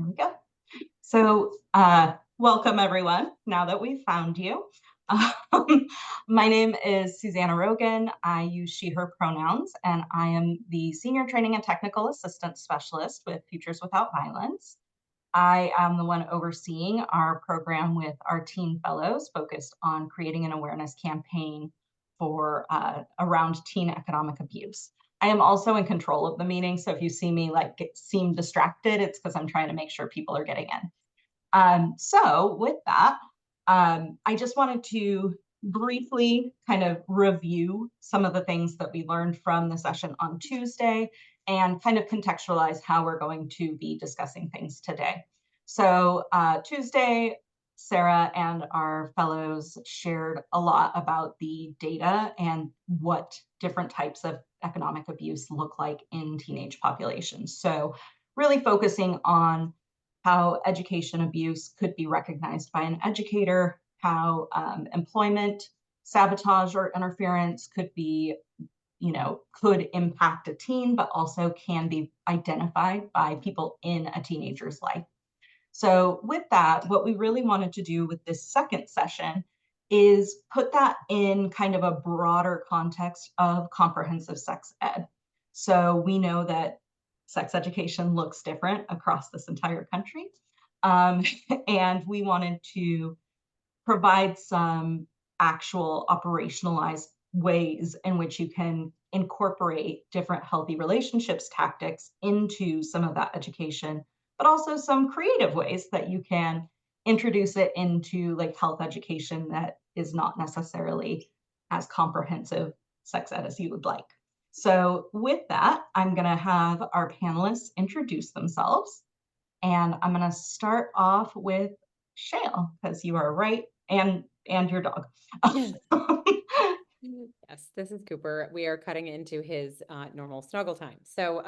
we go. So, welcome everyone, now that we've found you. Um, my name is Susanna Rogan. I use she, her pronouns, and I am the Senior Training and Technical Assistance Specialist with Futures Without Violence. I am the one overseeing our program with our teen fellows focused on creating an awareness campaign for around teen economic abuse. I am also in control of the meeting, so if you see me seem distracted, it's because I'm trying to make sure people are getting in. So with that, I just wanted to briefly kind of review some of the things that we learned from the session on Tuesday and kind of contextualize how we're going to be discussing things today. So Tuesday, Sarah and our fellows shared a lot about the data and what different types of economic abuse look like in teenage populations. So really focusing on how education abuse could be recognized by an educator, how employment sabotage or interference could be, could impact a teen, but also can be identified by people in a teenager's life. So with that, what we really wanted to do with this second session is put that in kind of a broader context of comprehensive sex ed. So we know that sex education looks different across this entire country. And we wanted to provide some actual operationalized ways in which you can incorporate different healthy relationships tactics into some of that education, but also some creative ways that you can introduce it into like health education that is not necessarily as comprehensive sex ed as you would like. So with that, I'm going to have our panelists introduce themselves. And I'm going to start off with Shale, because you are right, and your dog. Yes, this is Cooper. We are cutting into his normal snuggle time. So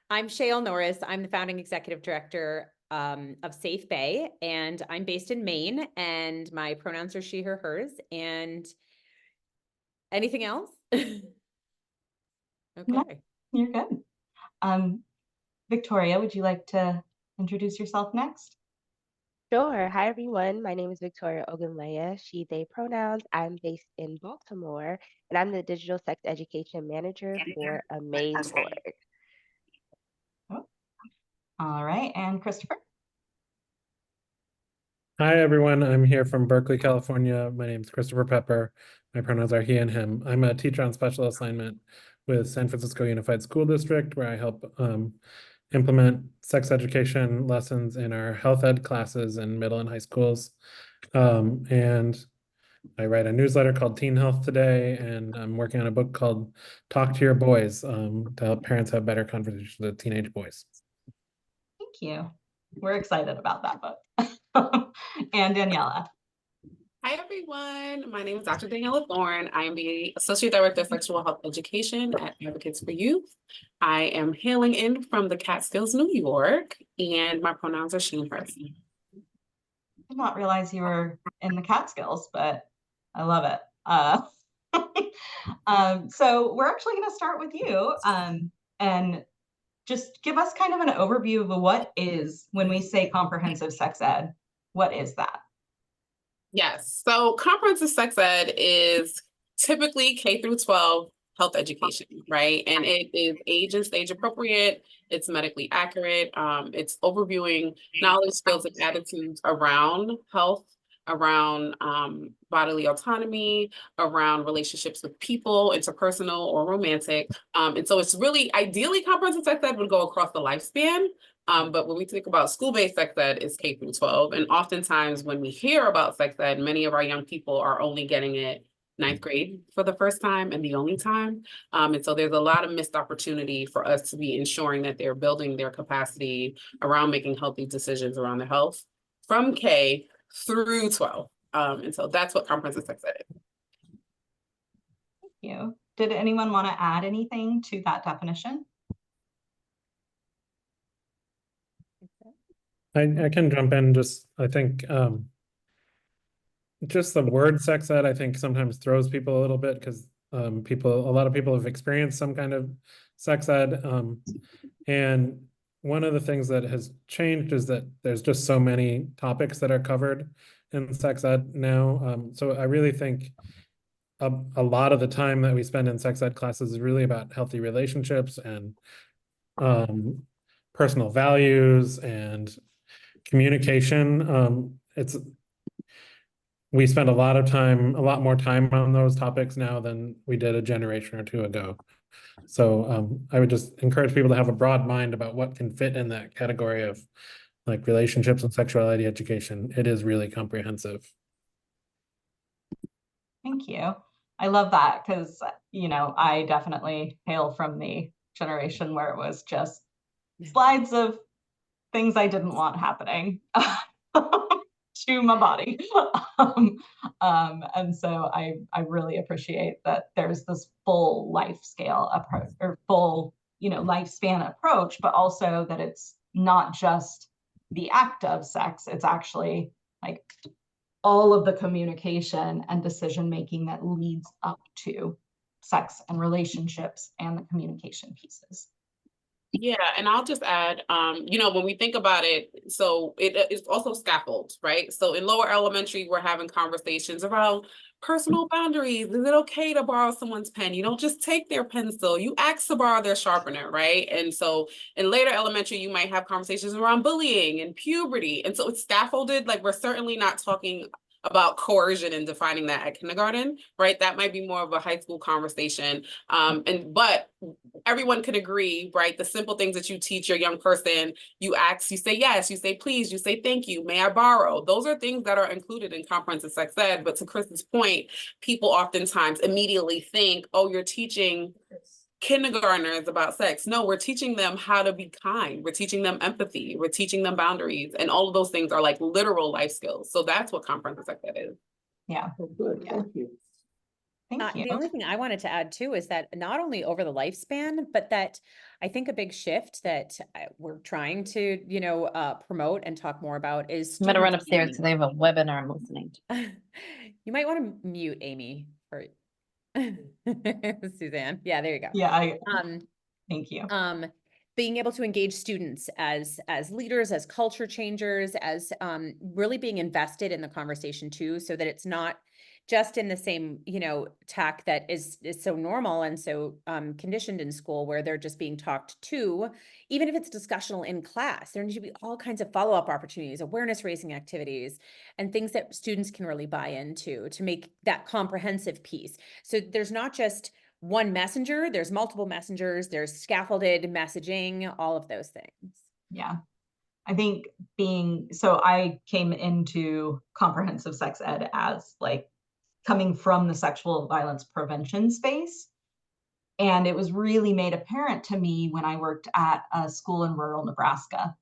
I'm Shale Norris. I'm the founding executive director of Safe Bay, and I'm based in Maine, and my pronouns are she, her, hers. And anything else? Okay. No, you're good. Victoria, would you like to introduce yourself next? Sure. Hi, everyone. My name is Victoria Ogunleye, she, they pronouns. I'm based in Baltimore, and I'm the digital sex education manager for Amaze.org. Oh. All right, and Christopher? Hi, everyone. I'm here from Berkeley, California. My name is Christopher Pepper. My pronouns are he and him. I'm a teacher on special assignment with San Francisco Unified School District, where I help implement sex education lessons in our health ed classes in middle and high schools. And I write a newsletter called Teen Health Today, and I'm working on a book called Talk to Your Boys to help parents have better conversations with teenage boys. Thank you. We're excited about that book. And Daniela. Hi, everyone. My name is Dr. Daniela Thorne. I am the Associate Director of Sexual Health Education at Advocates for Youth. I am hailing in from the Catskills, New York, and my pronouns are she and hers. I did not realize you were in the Catskills, but I love it. So we're actually going to start with you and just give us kind of an overview of what is, when we say comprehensive sex ed, what is that? Yes, so comprehensive sex ed is typically K through 12 health education, right? And it is age and stage appropriate. It's medically accurate. It's overviewing knowledge, skills, and attitudes around health, around bodily autonomy, around relationships with people, interpersonal or romantic. And so it's really ideally comprehensive sex ed would go across the lifespan. But when we think about school-based sex ed, it's K through 12. And oftentimes when we hear about sex ed, many of our young people are only getting it ninth grade for the first time and the only time. And so there's a lot of missed opportunity for us to be ensuring that they're building their capacity around making healthy decisions around their health from K through 12. And so that's what comprehensive sex ed is. Thank you. Did anyone want to add anything to that definition? I can jump in. I think just the word sex ed, I think sometimes throws people a little bit because a lot of people have experienced some kind of sex ed. And one of the things that has changed is that there's just so many topics that are covered in sex ed now. So I really think a lot of the time that we spend in sex ed classes is really about healthy relationships and personal values and communication. We spend a lot more time on those topics now than we did a generation or two ago. So I would just encourage people to have a broad mind about what can fit in that category of like relationships and sexuality education. It is really comprehensive. Thank you. I love that because, I definitely hail from the generation where it was just slides of things I didn't want happening to my body. And so I really appreciate that there's this full life scale approach or full, lifespan approach, but also that it's not just the act of sex, it's actually like all of the communication and decision making that leads up to sex and relationships and the communication pieces. Yeah, and I'll just add, when we think about it, so it's also scaffold, right? So in lower elementary, we're having conversations around personal boundaries. Is it okay to borrow someone's pen? You don't just take their pencil, you ask to borrow their sharpener, right? And so in later elementary, you might have conversations around bullying and puberty. And so it's scaffolded, like we're certainly not talking about coercion and defining that at kindergarten, right? That might be more of a high school conversation. But everyone could agree, right? The simple things that you teach your young person, you ask, you say yes, you say please, you say thank you, may I borrow? Those are things that are included in comprehensive sex ed. But to Chris's point, people oftentimes immediately think, oh, you're teaching kindergartners about sex. No, we're teaching them how to be kind. We're teaching them empathy. We're teaching them boundaries. And all of those things are like literal life skills. So that's what comprehensive sex ed is. Yeah. Good, Yeah. thank you. Thank you. The only thing I wanted to add too is that not only over the lifespan, but that I think a big shift that we're trying to, promote and talk more about is I'm gonna run student upstairs because autonomy. I have a webinar I'm listening to. You might want to mute Amy for Suzanne. Yeah, there you go. Yeah, Um, thank you. Being able to engage students as leaders, as culture changers, as really being invested in the conversation too, so that it's not just in the same, tack that is so normal and so conditioned in school where they're just being talked to, even if it's discussional in class. There need to be all kinds of follow-up opportunities, awareness raising activities, and things that students can really buy into to make that comprehensive piece. So there's not just one messenger, there's multiple messengers, there's scaffolded messaging, all of those things. Yeah. I think so I came into comprehensive sex ed as like coming from the sexual violence prevention space. And it was really made apparent to me when I worked at a school in rural Nebraska.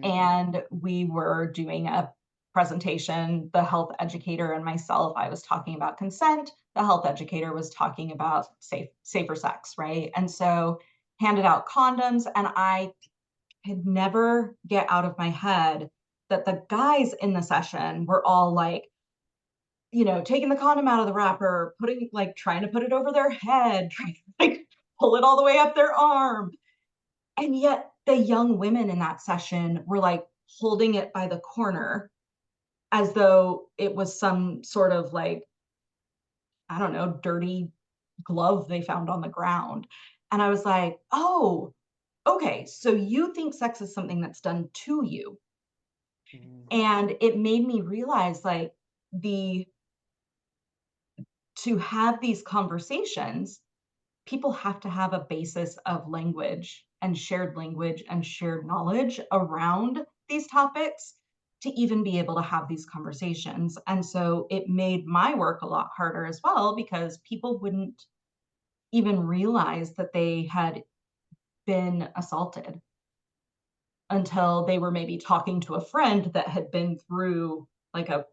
And we were doing a presentation, the health educator and myself, I was talking about consent. The health educator was talking about safer sex, right? And so handed out condoms, and I could never get out of my head that the guys in the session were all like, taking the condom out of the wrapper, trying to put it over their head, trying to pull it all the way up their arm. And yet the young women in that session were like holding it by the corner as though it was some sort of I don't know, dirty glove they found on the ground. And I was like, oh, okay, so you think sex is something that's done to you. And it made me realize to have these conversations, people have to have a basis of language and shared knowledge around these topics to even be able to have these conversations. And so it made my work a lot harder as well, because people wouldn't even realize that they had been assaulted until they were maybe talking to a friend that had been through like a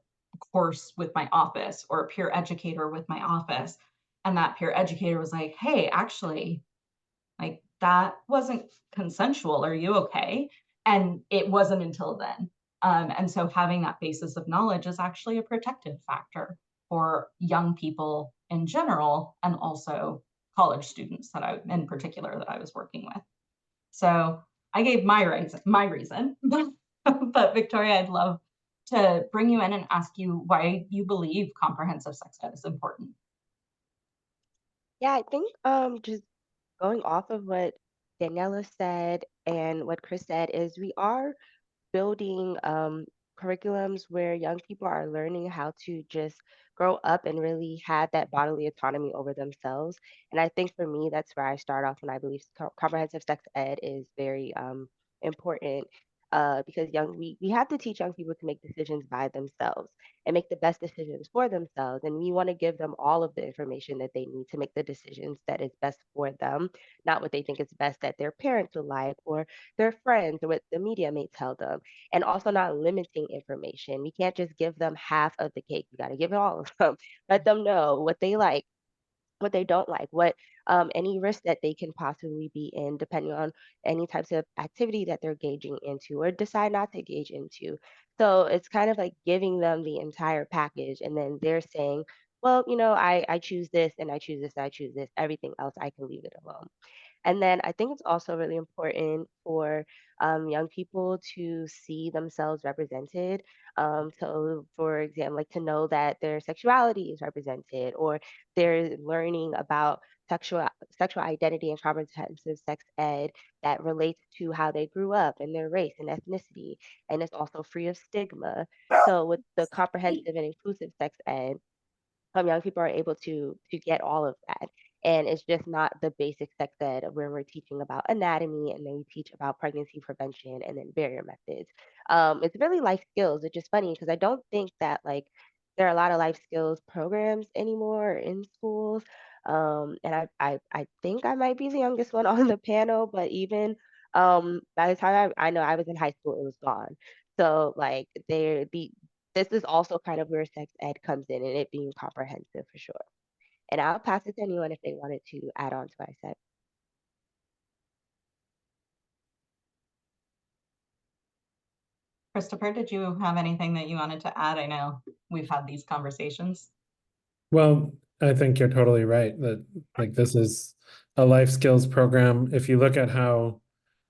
course with my office or a peer educator with my office. And that peer educator was like, hey, actually, that wasn't consensual. Are you okay? And it wasn't until then. And so having that basis of knowledge is actually a protective factor for young people in general, and also college students in particular that I was working with. So I gave my reason, but Victoria, I'd love to bring you in and ask you why you believe comprehensive sex ed is important. Yeah, I think just going off of what Daniela said and what Chris said is we are building curriculums where young people are learning how to just grow up and really have that bodily autonomy over themselves. And I think for me, that's where I start off, and I believe comprehensive sex ed is very important. Because we have to teach young people to make decisions by themselves and make the best decisions for themselves. And we want to give them all of the information that they need to make the decisions that is best for them, not what they think is best that their parents would like or their friends or what the media may tell them, and also not limiting information. We can't just give them half of the cake. We got to give it all of them. Let them know what they like, what they don't like, what any risk that they can possibly be in, depending on any types of activity that they're gauging into or decide not to engage into. So it's kind of like giving them the entire package, and then they're saying, well, I choose this and I choose this, I choose this. Everything else, I can leave it alone. And then I think it's also really important for young people to see themselves represented. So, for example, like to know that their sexuality is represented, or they're learning about sexual identity and comprehensive sex ed that relates to how they grew up and their race and ethnicity, and it's also free of stigma. So, with the comprehensive and inclusive sex ed, young people are able to get all of that. And it's just not the basic sex ed where we're teaching about anatomy and then we teach about pregnancy prevention and then barrier methods. It's really life skills, which is funny because I don't think that like there are a lot of life skills programs anymore in schools. And I think I might be the youngest one on the panel, but even by the time I know I was in high school, it was gone. So like this is also kind of where sex ed comes in and it being comprehensive for sure. And I'll pass it to anyone if they wanted to add on to what I said. Christopher, did you have anything that you wanted to add? I know we've had these conversations. Well, I think you're totally right that like this is a life skills program. If you look at how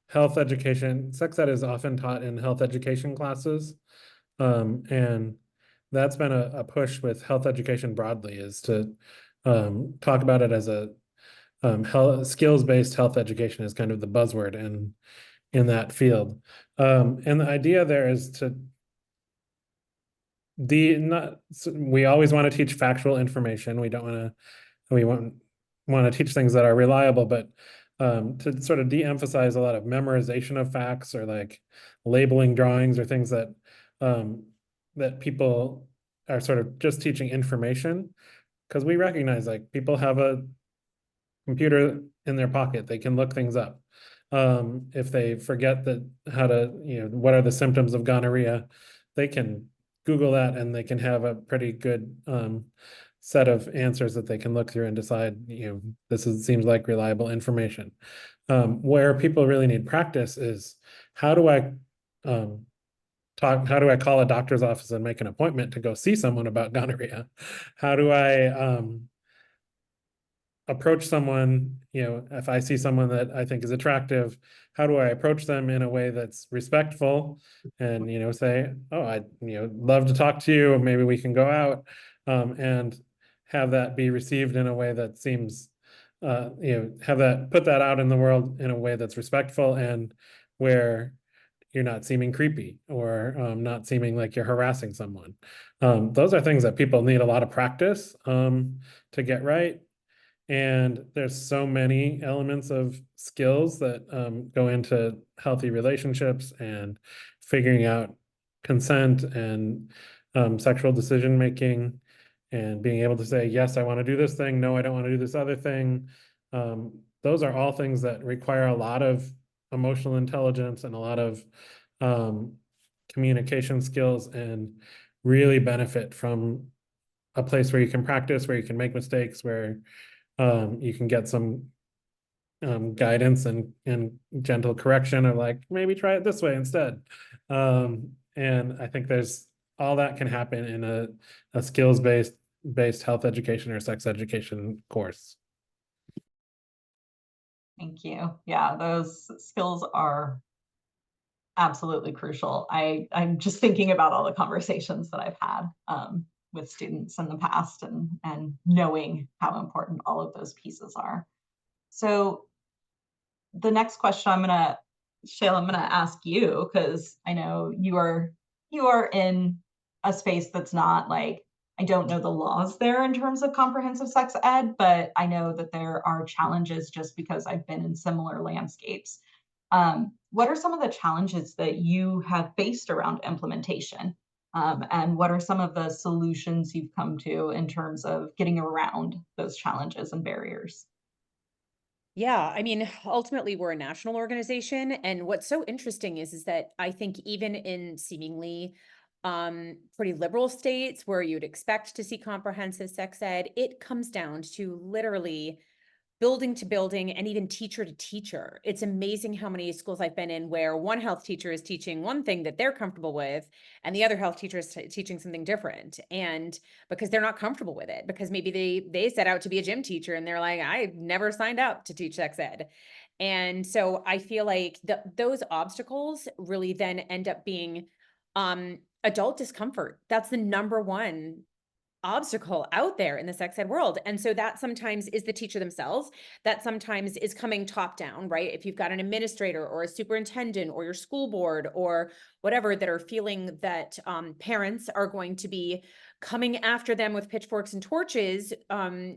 health education, sex ed is often taught in health education classes. And that's been a push with health education broadly, is to talk about it as a skills-based health education is kind of the buzzword in that field. And the idea there is to we always want to teach factual information. We want to teach things that are reliable, but to sort of de-emphasize a lot of memorization of facts or like labeling drawings or things that that people are sort of just teaching information, because we recognize like people have a computer in their pocket, they can look things up. If they forget how to, what are the symptoms of gonorrhea, they can Google that and they can have a pretty good set of answers that they can look through and decide, seems like reliable information. Where people really need practice is how do I call a doctor's office and make an appointment to go see someone about gonorrhea? How do I approach someone, if I see someone that I think is attractive, how do I approach them in a way that's respectful and, say, oh, I'd, love to talk to you, maybe we can go out, and have that be received in a way that seems, put that out in the world in a way that's respectful and where you're not seeming creepy or not seeming like you're harassing someone. Those are things that people need a lot of practice to get right. And there's so many elements of skills that go into healthy relationships and figuring out consent and sexual decision making and being able to say, yes, I want to do this thing. No, I don't want to do this other thing. Those are all things that require a lot of emotional intelligence and a lot of communication skills and really benefit from a place where you can practice, where you can make mistakes, where you can get some guidance and gentle correction of like, maybe try it this way instead. And I think there's all that can happen in a skills-based health education or sex education course. Thank you. Yeah, those skills are absolutely crucial. I'm just thinking about all the conversations that I've had with students in the past, and knowing how important all of those pieces are. So the next question Shayla, I'm gonna ask you, because I know you are in a space that's not like, I don't know the laws there in terms of comprehensive sex ed, but I know that there are challenges just because I've been in similar landscapes. What are some of the challenges that you have faced around implementation? And what are some of the solutions you've come to in terms of getting around those challenges and barriers? Yeah, I mean, ultimately, we're a national organization, and what's so interesting is that I think even in seemingly pretty liberal states where you'd expect to see comprehensive sex ed, it comes down to literally building to building and even teacher to teacher. It's amazing how many schools I've been in where one health teacher is teaching one thing that they're comfortable with, and the other health teacher is teaching something different. And because they're not comfortable with it, because maybe they set out to be a gym teacher and they're like, I never signed up to teach sex ed. And so I feel like those obstacles really then end up being adult discomfort. That's the number one obstacle out there in the sex ed world. And so that sometimes is the teacher themselves, that sometimes is coming top down, right? If you've got an administrator or a superintendent or your school board or whatever that are feeling that parents are going to be coming after them with pitchforks and torches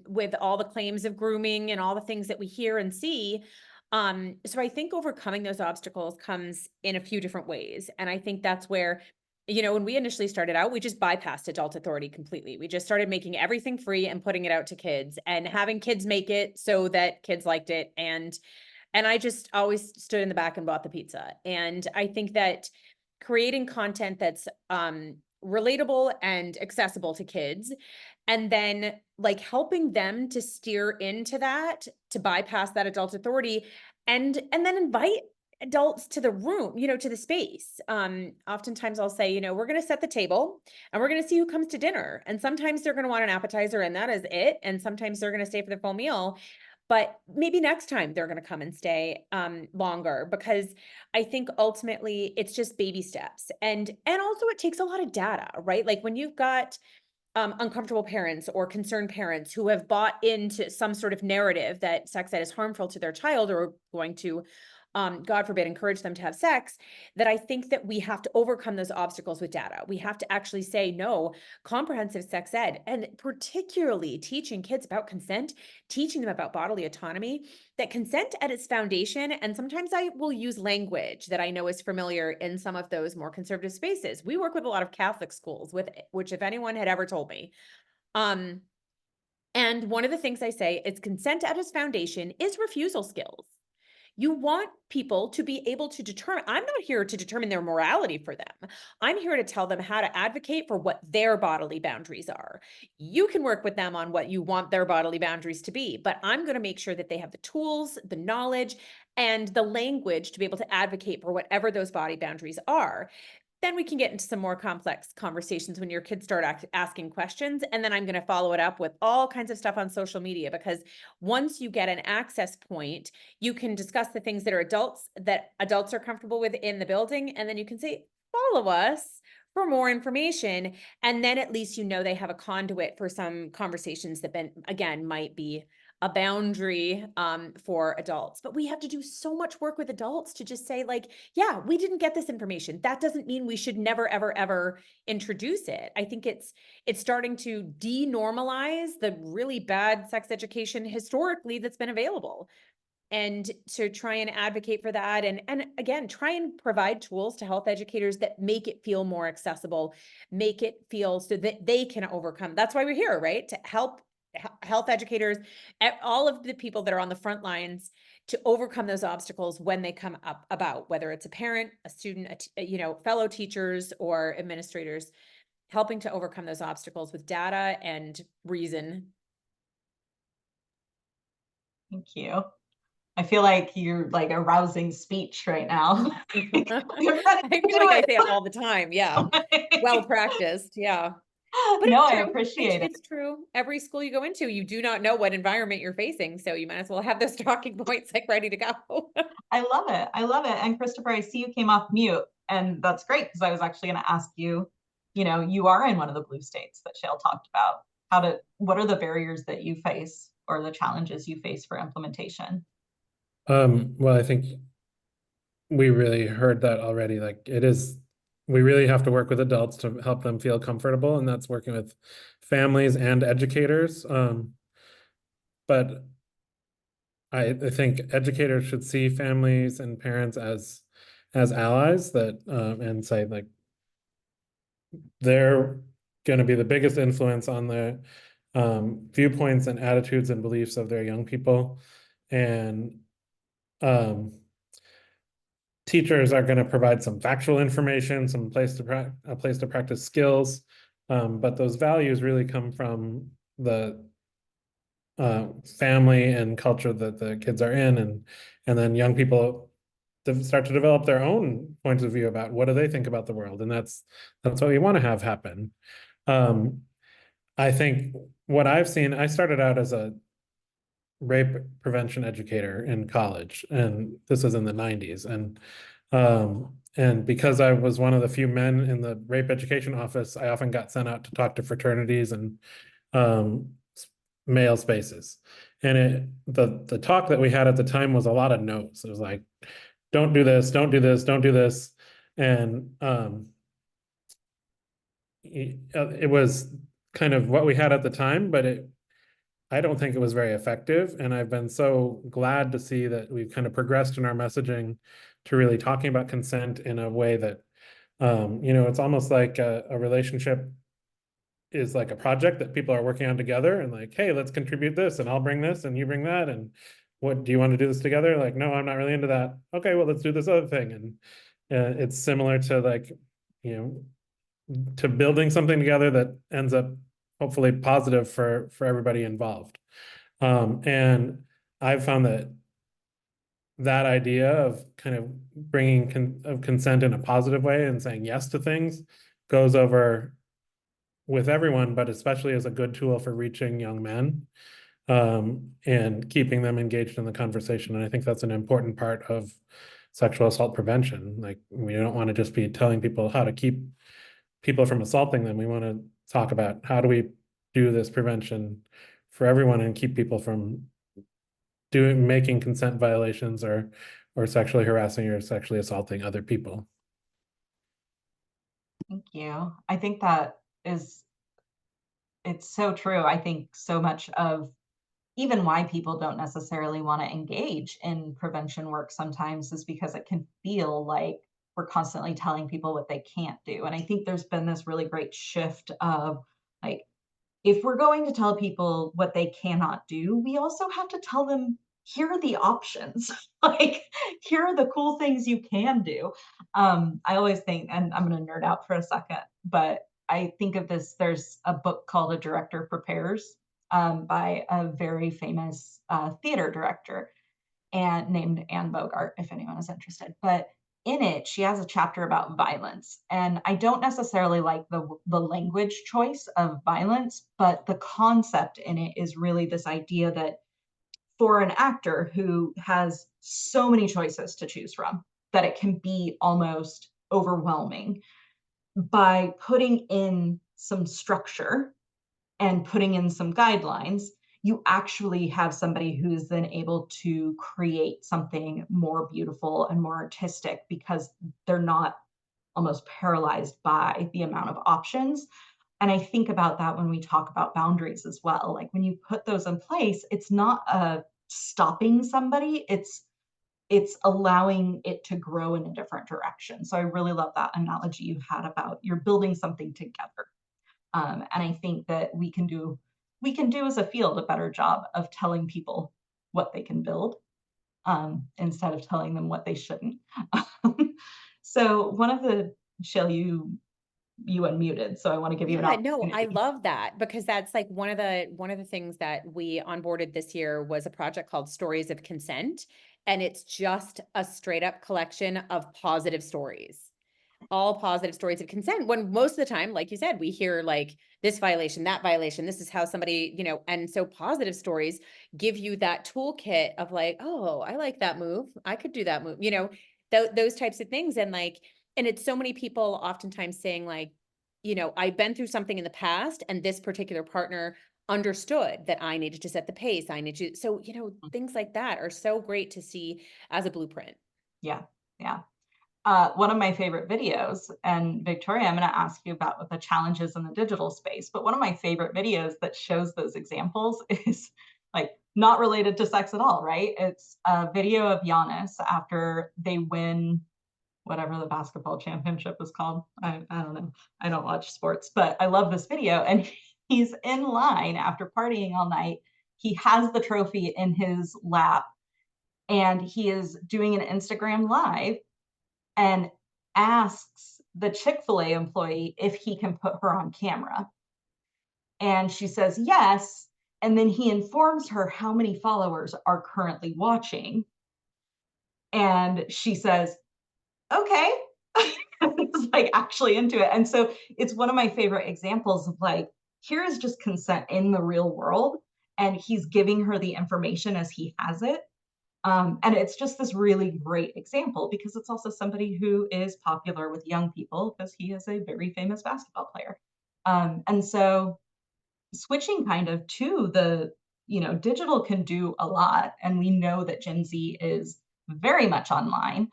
with all the claims of grooming and all the things that we hear and see. So I think overcoming those obstacles comes in a few different ways. And I think that's where, when we initially started out, we just bypassed adult authority completely. We just started making everything free and putting it out to kids and having kids make it so that kids liked it. And I just always stood in the back and bought the pizza. And I think that creating content that's relatable and accessible to kids, and then like helping them to steer into that, to bypass that adult authority, and then invite adults to the room, to the space. Oftentimes I'll say, we're going to set the table and we're going to see who comes to dinner. And sometimes they're going to want an appetizer and that is it. And sometimes they're going to stay for the full meal, but maybe next time they're going to come and stay longer, because I think ultimately it's just baby steps. And also it takes a lot of data, right? Like when you've got uncomfortable parents or concerned parents who have bought into some sort of narrative that sex ed is harmful to their child or going to, God forbid, encourage them to have sex, that I think that we have to overcome those obstacles with data. We have to actually say, no, comprehensive sex ed, and particularly teaching kids about consent, teaching them about bodily autonomy, that consent at its foundation, and sometimes I will use language that I know is familiar in some of those more conservative spaces. We work with a lot of Catholic schools, which if anyone had ever told me, and one of the things I say is consent at its foundation is refusal skills. You want people to be able to determine, I'm not here to determine their morality for them. I'm here to tell them how to advocate for what their bodily boundaries are. You can work with them on what you want their bodily boundaries to be, but I'm going to make sure that they have the tools, the knowledge, and the language to be able to advocate for whatever those body boundaries are. Then we can get into some more complex conversations when your kids start asking questions. And then I'm going to follow it up with all kinds of stuff on social media, because once you get an access point, you can discuss the things that adults are comfortable with in the building. And then you can say, follow us for more information. And then at least they have a conduit for some conversations that again might be a boundary for adults. But we have to do so much work with adults to just say, like, yeah, we didn't get this information. That doesn't mean we should never, ever, ever introduce it. I think it's starting to denormalize the really bad sex education historically that's been available, and to try and advocate for that. And again, try and provide tools to health educators that make it feel more accessible, make it feel so that they can overcome. That's why we're here, right? To help health educators, all of the people that are on the front lines, to overcome those obstacles when they come up about, whether it's a parent, a student, fellow teachers or administrators, helping to overcome those obstacles with data and reason. Thank you. I feel like you're like a rousing speech right now. I feel like I say it all the time. Yeah. Well practiced. Yeah. But No, it's I true. appreciate it. It's true. Every school you go into, you do not know what environment you're facing, so you might as well have those talking points like ready to go. I love it. I love it. And Christopher, I see you came off mute, and that's great because I was actually going to ask you, you are in one of the blue states that Shale talked about. What are the barriers that you face or the challenges you face for implementation? Well, I think we really heard that already. Like we really have to work with adults to help them feel comfortable, and that's working with families and educators. But I think educators should see families and parents as allies that and say like they're going to be the biggest influence on the viewpoints and attitudes and beliefs of their young people, and teachers are going to provide some factual information, a place to practice skills, but those values really come from the family and culture that the kids are in, and then young people start to develop their own points of view about what do they think about the world, and that's what we want to have happen. I think what I've seen, I started out as a rape prevention educator in college, and this was in the 90s, and because I was one of the few men in the rape education office, I often got sent out to talk to fraternities and male spaces. And the talk that we had at the time was a lot of no's. It was like, don't do this, don't do this, don't do this. And it was kind of what we had at the time, but I don't think it was very effective. And I've been so glad to see that we've kind of progressed in our messaging to really talking about consent in a way that, it's almost like a relationship is like a project that people are working on together, and like, hey, let's contribute this, and I'll bring this and you bring that, and what do you want to do this together? Like, no, I'm not really into that. Okay, well, let's do this other thing. And it's similar to like, to building something together that ends up hopefully positive for everybody involved. And I've found that idea of kind of bringing consent in a positive way and saying yes to things goes over with everyone, but especially as a good tool for reaching young men and keeping them engaged in the conversation. And I think that's an important part of sexual assault prevention. Like, we don't want to just be telling people how to keep people from assaulting them. We want to talk about how do we do this prevention for everyone and keep people from making consent violations or sexually harassing or sexually assaulting other people. Thank you. I think it's so true. I think so much of even why people don't necessarily want to engage in prevention work sometimes is because it can feel like we're constantly telling people what they can't do. And I think there's been this really great shift of like, if we're going to tell people what they cannot do, we also have to tell them, here are the options. Like, here are the cool things you can do. I always think, and I'm going to nerd out for a second, but I think of this, there's a book called A Director Prepares by a very famous theater director and named Anne Bogart, if anyone is interested. But in it, she has a chapter about violence. And I don't necessarily like the language choice of violence, but the concept in it is really this idea that for an actor who has so many choices to choose from, that it can be almost overwhelming, by putting in some structure and putting in some guidelines, you actually have somebody who is then able to create something more beautiful and more artistic because they're not almost paralyzed by the amount of options. And I think about that when we talk about boundaries as well. Like, when you put those in place, it's not stopping somebody, it's allowing it to grow in a different direction. So I really love that analogy you had about you're building something together. And I think that we can do as a field a better job of telling people what they can build instead of telling them what they shouldn't. So one of the Shale, you unmuted, so I want to give you an Yeah, opportunity. no, I love that because that's like one of the things that we onboarded this year was a project called Stories of Consent. And it's just a straight up collection of positive stories. all positive stories of consent, when most of the time, like you said, we hear like this violation, that violation, this is how somebody, and so positive stories give you that toolkit of like, oh, I like that move. I could do that move, those types of things. And like, and it's so many people oftentimes saying like, I've been through something in the past and this particular partner understood that I needed to set the pace. I need to, so, things like that are so great to see as a blueprint. Yeah, yeah. One of my favorite videos, and Victoria, I'm going to ask you about what the challenges in the digital space, but one of my favorite videos that shows those examples is like not related to sex at all, right? It's a video of Giannis after they win whatever the basketball championship is called. I don't know. I don't watch sports, but I love this video. And he's in line after partying all night. He has the trophy in his lap and he is doing an Instagram live and asks the Chick-fil-A employee if he can put her on camera. And she says yes. And then he informs her how many followers are currently watching. And she says, okay. It's like actually into it. And so it's one of my favorite examples of like, here is just consent in the real world. And he's giving her the information as he has it. And it's just this really great example because it's also somebody who is popular with young people because he is a very famous basketball player. And so switching kind of to the, digital can do a lot. And we know that Gen Z is very much online.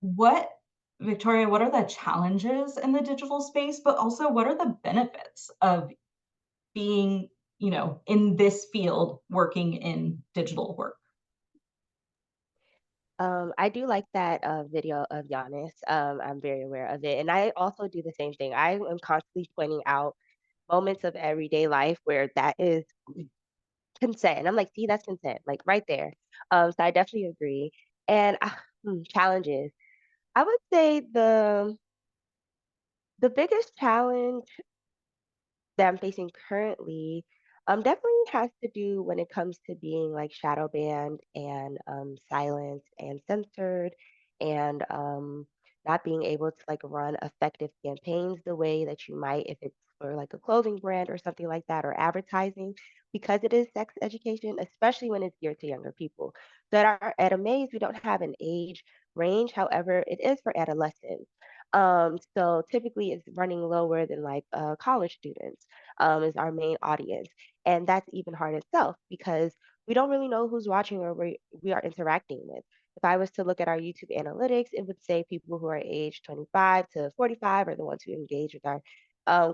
What, Victoria, what are the challenges in the digital space, but also what are the benefits of being, in this field working in digital work? I do like that video of Giannis. I'm very aware of it. And I also do the same thing. I am constantly pointing out moments of everyday life where that is consent. And I'm like, see, that's consent, like right there. So I definitely agree. And challenges. I would say the biggest challenge that I'm facing currently definitely has to do when it comes to being like shadow banned and silenced and censored and not being able to like run effective campaigns the way that you might if it's for like a clothing brand or something like that or advertising because it is sex education, especially when it's geared to younger people. So at Amaze, we don't have an age range. However, it is for adolescents. So typically it's running lower than like college students is our main audience. And that's even hard itself because we don't really know who's watching or we are interacting with. If I was to look at our YouTube analytics, it would say people who are age 25 to 45 are the ones who engage with our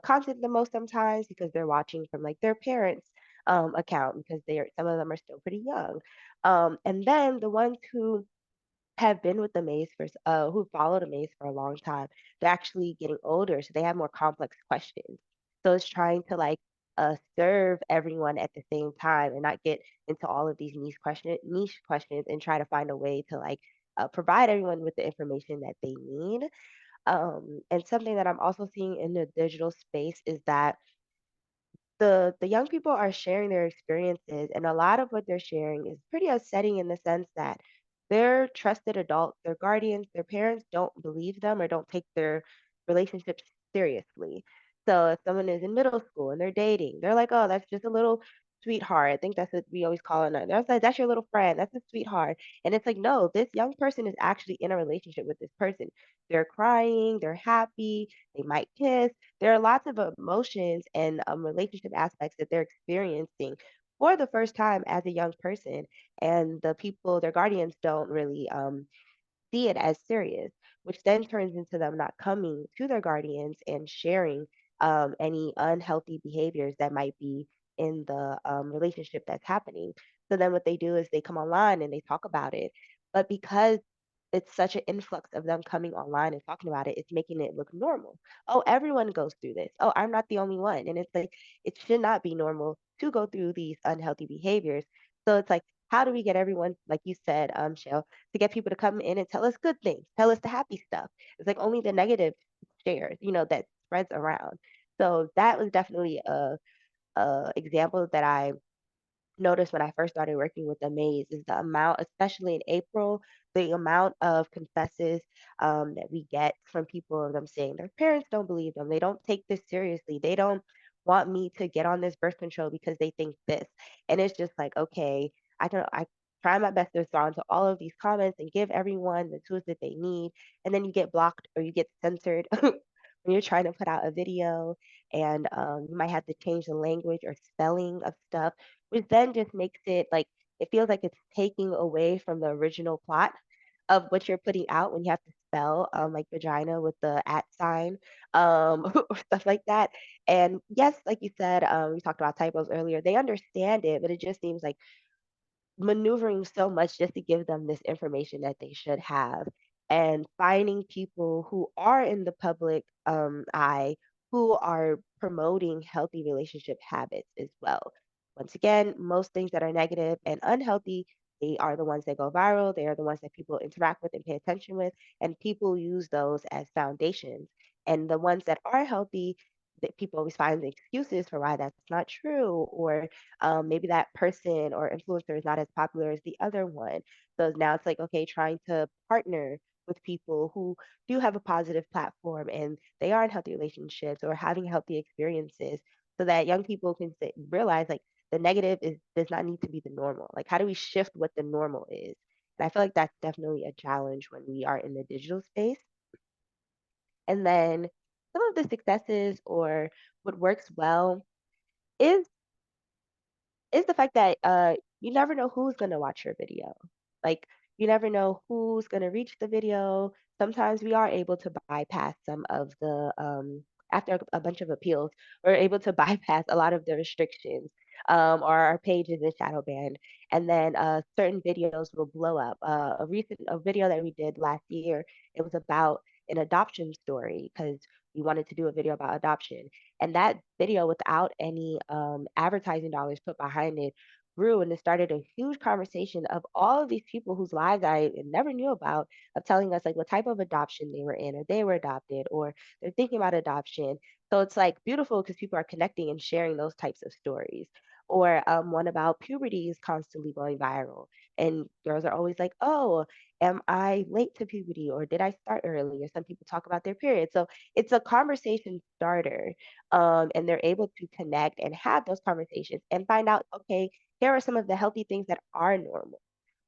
content the most sometimes because they're watching from like their parents' account because some of them are still pretty young. And then the ones who have been with the maze for who followed the maze for a long time, they're actually getting older, so they have more complex questions. So it's trying to like serve everyone at the same time and not get into all of these niche questions and try to find a way to like provide everyone with the information that they need. And something that I'm also seeing in the digital space is that the young people are sharing their experiences, and a lot of what they're sharing is pretty upsetting in the sense that their trusted adults, their guardians, their parents don't believe them or don't take their relationships seriously. So if someone is in middle school and they're dating, they're like, "Oh, that's just a little sweetheart." I think that's what we always call it. That's like that's your little friend. That's a sweetheart. And it's like, no, this young person is actually in a relationship with this person. They're crying, they're happy, they might kiss, there are lots of emotions and relationship aspects that they're experiencing for the first time as a young person, and the people, their guardians, don't really see it as serious, which then turns into them not coming to their guardians and sharing any unhealthy behaviors that might be in the relationship that's happening. So then what they do is they come online and they talk about it. But because it's such an influx of them coming online and talking about it, it's making it look normal. Oh, everyone goes through this. Oh, I'm not the only one. And it's like, it should not be normal to go through these unhealthy behaviors. So it's like, how do we get everyone, like you said, Shell, to get people to come in and tell us good things, tell us the happy stuff? It's like only the negative shares, that spreads around. So that was definitely a example that I noticed when I first started working with the Maze is the amount, especially in April, the amount of confesses that we get from people of them saying their parents don't believe them. They don't take this seriously. They don't want me to get on this birth control because they think this. And it's just like, okay, I try my best to respond to all of these comments and give everyone the tools that they need. And then you get blocked or you get censored when you're trying to put out a video, and you might have to change the language or spelling of stuff, which then just makes it like it feels like it's taking away from the original plot of what you're putting out when you have to spell like vagina with the at sign or stuff like that. And yes, like you said, we talked about typos earlier. They understand it, but it just seems like maneuvering so much just to give them this information that they should have, and finding people who are in the public eye who are promoting healthy relationship habits as well. Once again, most things that are negative and unhealthy, they are the ones that go viral. They are the ones that people interact with and pay attention with, and people use those as foundations. And the ones that are healthy, that people always find excuses for why that's not true, or maybe that person or influencer is not as popular as the other one. So now it's like, okay, trying to partner with people who do have a positive platform and they are in healthy relationships or having healthy experiences, so that young people can realize like the negative is does not need to be the normal. Like, how do we shift what the normal is? And I feel like that's definitely a challenge when we are in the digital space. And then some of the successes or what works well is the fact that you never know who's gonna watch your video. Like, you never know who's gonna reach the video. Sometimes we are able to bypass some of the after a bunch of appeals, we're able to bypass a lot of the restrictions, or our page isn't shadow banned, and then certain videos will blow up. A video that we did last year, it was about an adoption story because we wanted to do a video about adoption, and that video, without any advertising dollars put behind it, grew, and it started a huge conversation of all of these people whose lives I never knew about, of telling us like what type of adoption they were in, or they were adopted, or they're thinking about adoption. So it's like beautiful because people are connecting and sharing those types of stories. Or one about puberty is constantly going viral. And girls are always like, oh, am I late to puberty, or did I start early? Or some people talk about their period. So it's a conversation starter, and they're able to connect and have those conversations and find out, okay, here are some of the healthy things that are normal,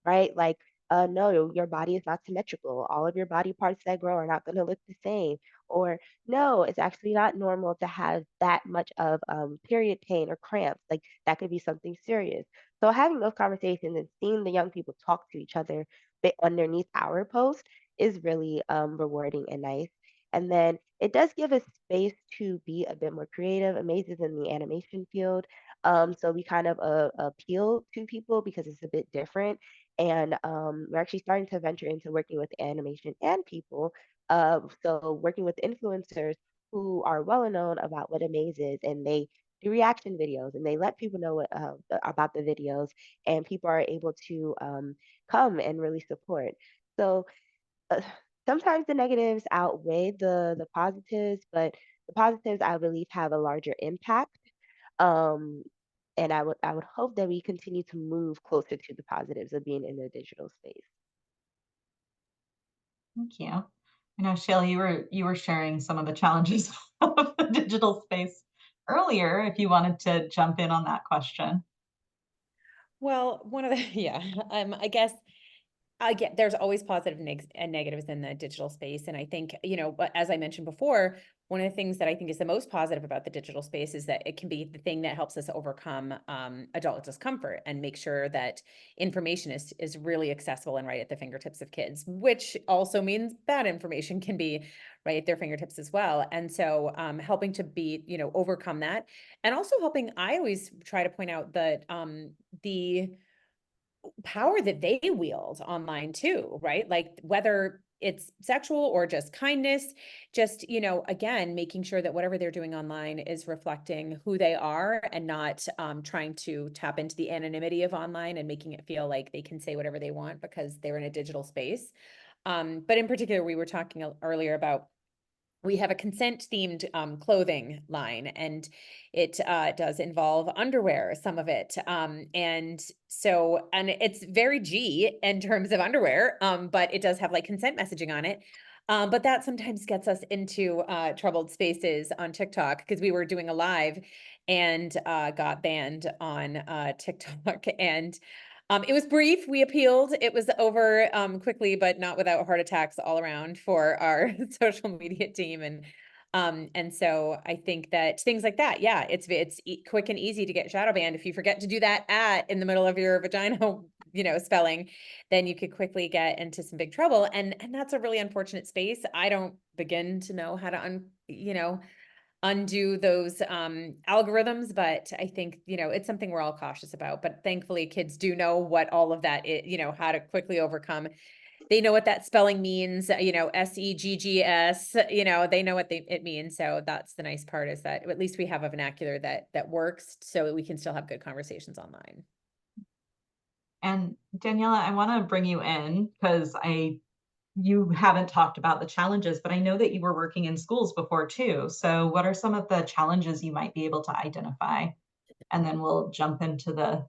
right? Like, no, your body is not symmetrical. All of your body parts that grow are not going to look the same. Or, no, it's actually not normal to have that much of period pain or cramps. Like, that could be something serious. So, having those conversations and seeing the young people talk to each other underneath our post is really rewarding and nice. And then it does give us space to be a bit more creative. Amazes in the animation field. So we kind of appeal to people because it's a bit different. And we're actually starting to venture into working with animation and people. So working with influencers who are well known about what Amaze is, and they do reaction videos and they let people know about the videos, and people are able to come and really support. So uh, sometimes the negatives outweigh the positives, but the positives I believe have a larger impact. Um, and I would hope that we continue to move closer to the positives of being in the digital space. Thank you. I know, Shayla, you were sharing some of the challenges of the digital space earlier, if you wanted to jump in on that question. Well, one of the, yeah, I guess there's always positive and negatives in the digital space. And I think, but as I mentioned before, one of the things that I think is the most positive about the digital space is that it can be the thing that helps us overcome adult discomfort and make sure that information is really accessible and right at the fingertips of kids, which also means bad information can be right at their fingertips as well. And so helping to overcome that, and also helping, I always try to point out that the power that they wield online too, right? Like whether it's sexual or just kindness, just, again, making sure that whatever they're doing online is reflecting who they are and not trying to tap into the anonymity of online and making it feel like they can say whatever they want because they're in a digital space. But in particular, we were talking earlier about we have a consent themed clothing line, and it does involve underwear, some of it. And it's very G in terms of underwear, but it does have like consent messaging on it. But that sometimes gets us into troubled spaces on TikTok, because we were doing a live and got banned on TikTok. And it was brief. We appealed. It was over quickly, but not without heart attacks all around for our social media team. And so I think that things like that, yeah, it's quick and easy to get shadow banned. If you forget to do that at in the middle of your vagina, spelling, then you could quickly get into some big trouble. And that's a really unfortunate space. I don't begin to know how to undo those algorithms, but I think, it's something we're all cautious about. But thankfully kids do know what all of that is, how to quickly overcome. They know what that spelling means, SEGGS, they know what it means. So that's the nice part, is that at least we have a vernacular that works, so that we can still have good conversations online. And Daniela, I want to bring you in because you haven't talked about the challenges, but I know that you were working in schools before too. So what are some of the challenges you might be able to identify? And then we'll jump into the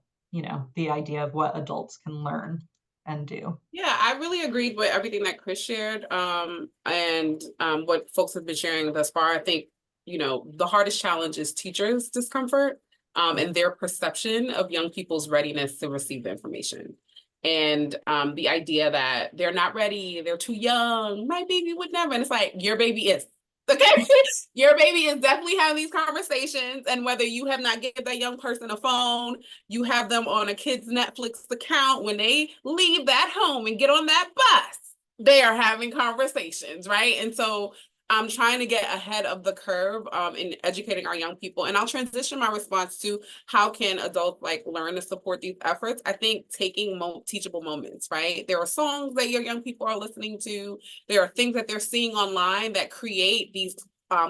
idea of what adults can learn and do. Yeah, I really agreed with everything that Chris shared, and what folks have been sharing thus far. I think, the hardest challenge is teachers' discomfort, and their perception of young people's readiness to receive the information. And the idea that they're not ready, they're too young, my baby would never. And it's like, your baby is. Okay, your baby is definitely having these conversations, and whether you have not given that young person a phone, you have them on a kid's Netflix account, when they leave that home and get on that bus, they are having conversations, right? And so I'm trying to get ahead of the curve in educating our young people. And I'll transition my response to how can adults learn to support these efforts. I think taking teachable moments, right? There are songs that your young people are listening to. There are things that they're seeing online that create these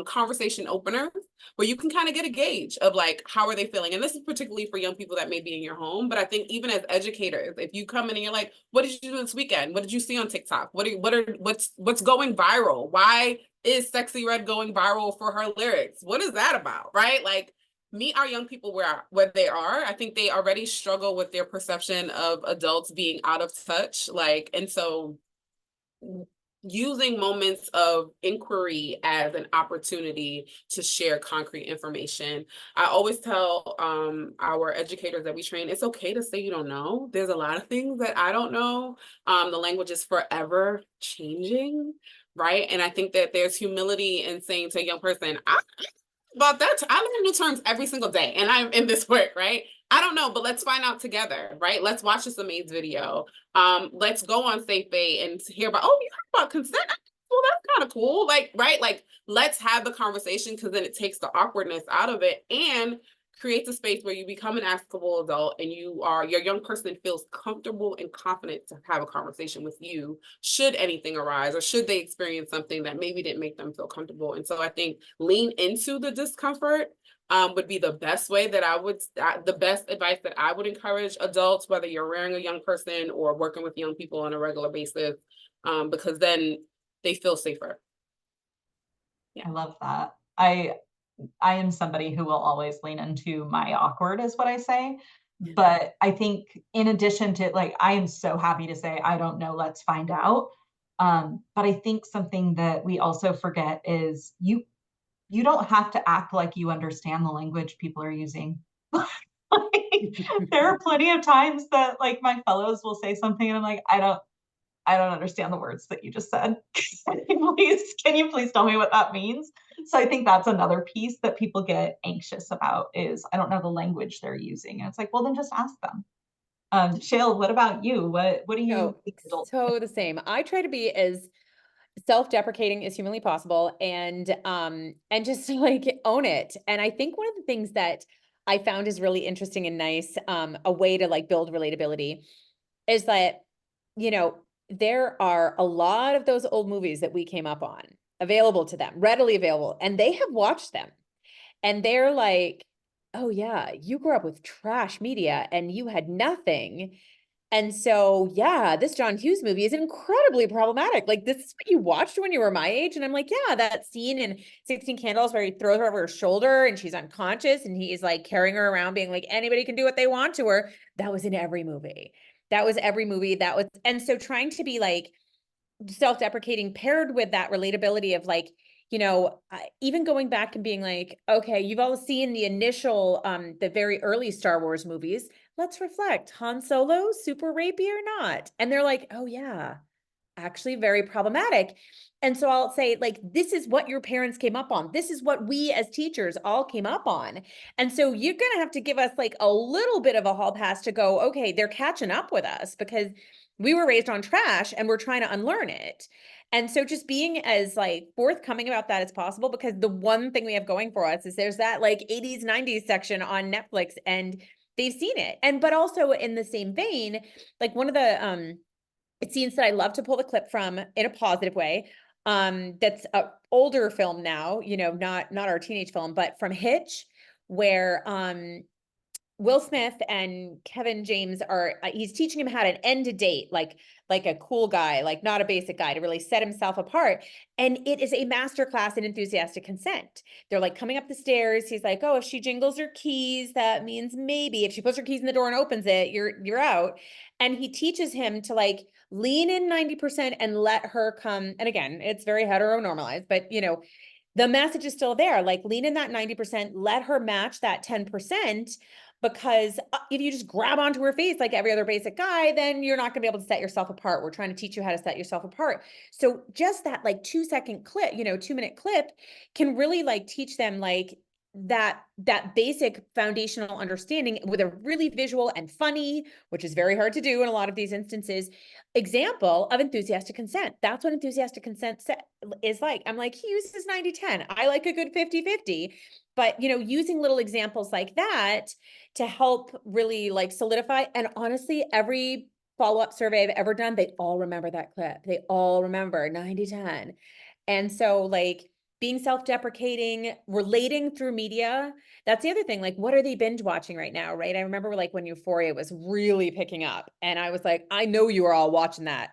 conversation openers where you can kind of get a gauge of how are they feeling. And this is particularly for young people that may be in your home. But I think even as educators, if you come in and you're like, what did you do this weekend? What did you see on TikTok? What's going viral? Why is Sexy Red going viral for her lyrics? What is that about, right? Meet our young people where they are. I think they already struggle with their perception of adults being out of touch. And so using moments of inquiry as an opportunity to share concrete information. I always tell our educators that we train, it's okay to say you don't know. There's a lot of things that I don't know. The language is forever changing, right? And I think that there's humility in saying to a young person, about that, I learn new terms every single day, and I'm in this work, right? I don't know, but let's find out together, right? Let's watch this Amaze video. Let's go on Safe Bay and hear about, oh, you heard about consent? Well, that's kind of cool, right? Let's have the conversation, because then it takes the awkwardness out of it and creates a space where you become an askable adult, and your young person feels comfortable and confident to have a conversation with you should anything arise, or should they experience something that maybe didn't make them feel comfortable. And so I think lean into the discomfort would be the best way that the best advice that I would encourage adults, whether you're rearing a young person or working with young people on a regular basis, because then they feel safer. Yeah. I love that. I am somebody who will always lean into my awkward, is what I say. But I think in addition to I am so happy to say, I don't know, let's find out. But I think something that we also forget is you don't have to act like you understand the language people are using. There are plenty of times that my fellows will say something and I'm like, I don't understand the words that you just said. Can you please tell me what that means? So I think that's another piece that people get anxious about, is I don't know the language they're using. And it's like, well, then just ask them. Shale, what about you? What do you think adults So the same. I try to be as self-deprecating as humanly possible, and just own it. And I think one of the things that I found is really interesting and nice, a way to build relatability, is that, there are a lot of those old movies that we came up on available to them, readily available, and they have watched them. And they're like, oh yeah, you grew up with trash media and you had nothing. And so, yeah, this John Hughes movie is incredibly problematic. Like, this is what you watched when you were my age. And I'm like, yeah, that scene in 16 Candles where he throws her over her shoulder and she's unconscious and he's like carrying her around being like, anybody can do what they want to her. That was in every movie. That was every movie. That was, and so trying to be like self-deprecating paired with that relatability of like, even going back and being like, okay, you've all seen the initial, the very early Star Wars movies. Let's reflect. Han Solo, super rapey or not? And they're like, oh yeah, actually very problematic. And so I'll say, like, this is what your parents came up on. This is what we as teachers all came up on. And so you're going to have to give us like a little bit of a hall pass to go, okay, they're catching up with us because we were raised on trash and we're trying to unlearn it. And so just being as like forthcoming about that as possible, because the one thing we have going for us is there's that like 80s, 90s section on Netflix and they've seen it. And, but also in the same vein, like one of the, scenes that I love to pull the clip from in a positive way, that's a older film now, not our teenage film, but from Hitch, where, Will Smith and Kevin James are, he's teaching him how to end a date, like a cool guy, like not a basic guy, to really set himself apart. And it is a masterclass in enthusiastic consent. They're like coming up the stairs. He's like, oh, if she jingles her keys, that means maybe. If she puts her keys in the door and opens it, you're out. And he teaches him to like lean in 90% and let her come. And again, it's very heteronormalized, but the message is still there. Like lean in that 90%, let her match that 10%. Because if you just grab onto her face like every other basic guy, then you're not gonna be able to set yourself apart. We're trying to teach you how to set yourself apart. So just that like 2-second clip, 2-minute clip can really like teach them like that basic foundational understanding with a really visual and funny, which is very hard to do in a lot of these instances, example of enthusiastic consent. That's what enthusiastic consent is like. I'm like, he uses 90-10. I like a good 50-50. But, using little examples like that to help really like solidify. And honestly, every follow-up survey I've ever done, they all remember that clip. They all remember 90-10. And so like being self-deprecating, relating through media, that's the other thing. Like, what are they binge watching right now, right? I remember like when Euphoria was really picking up and I was like, I know you are all watching that.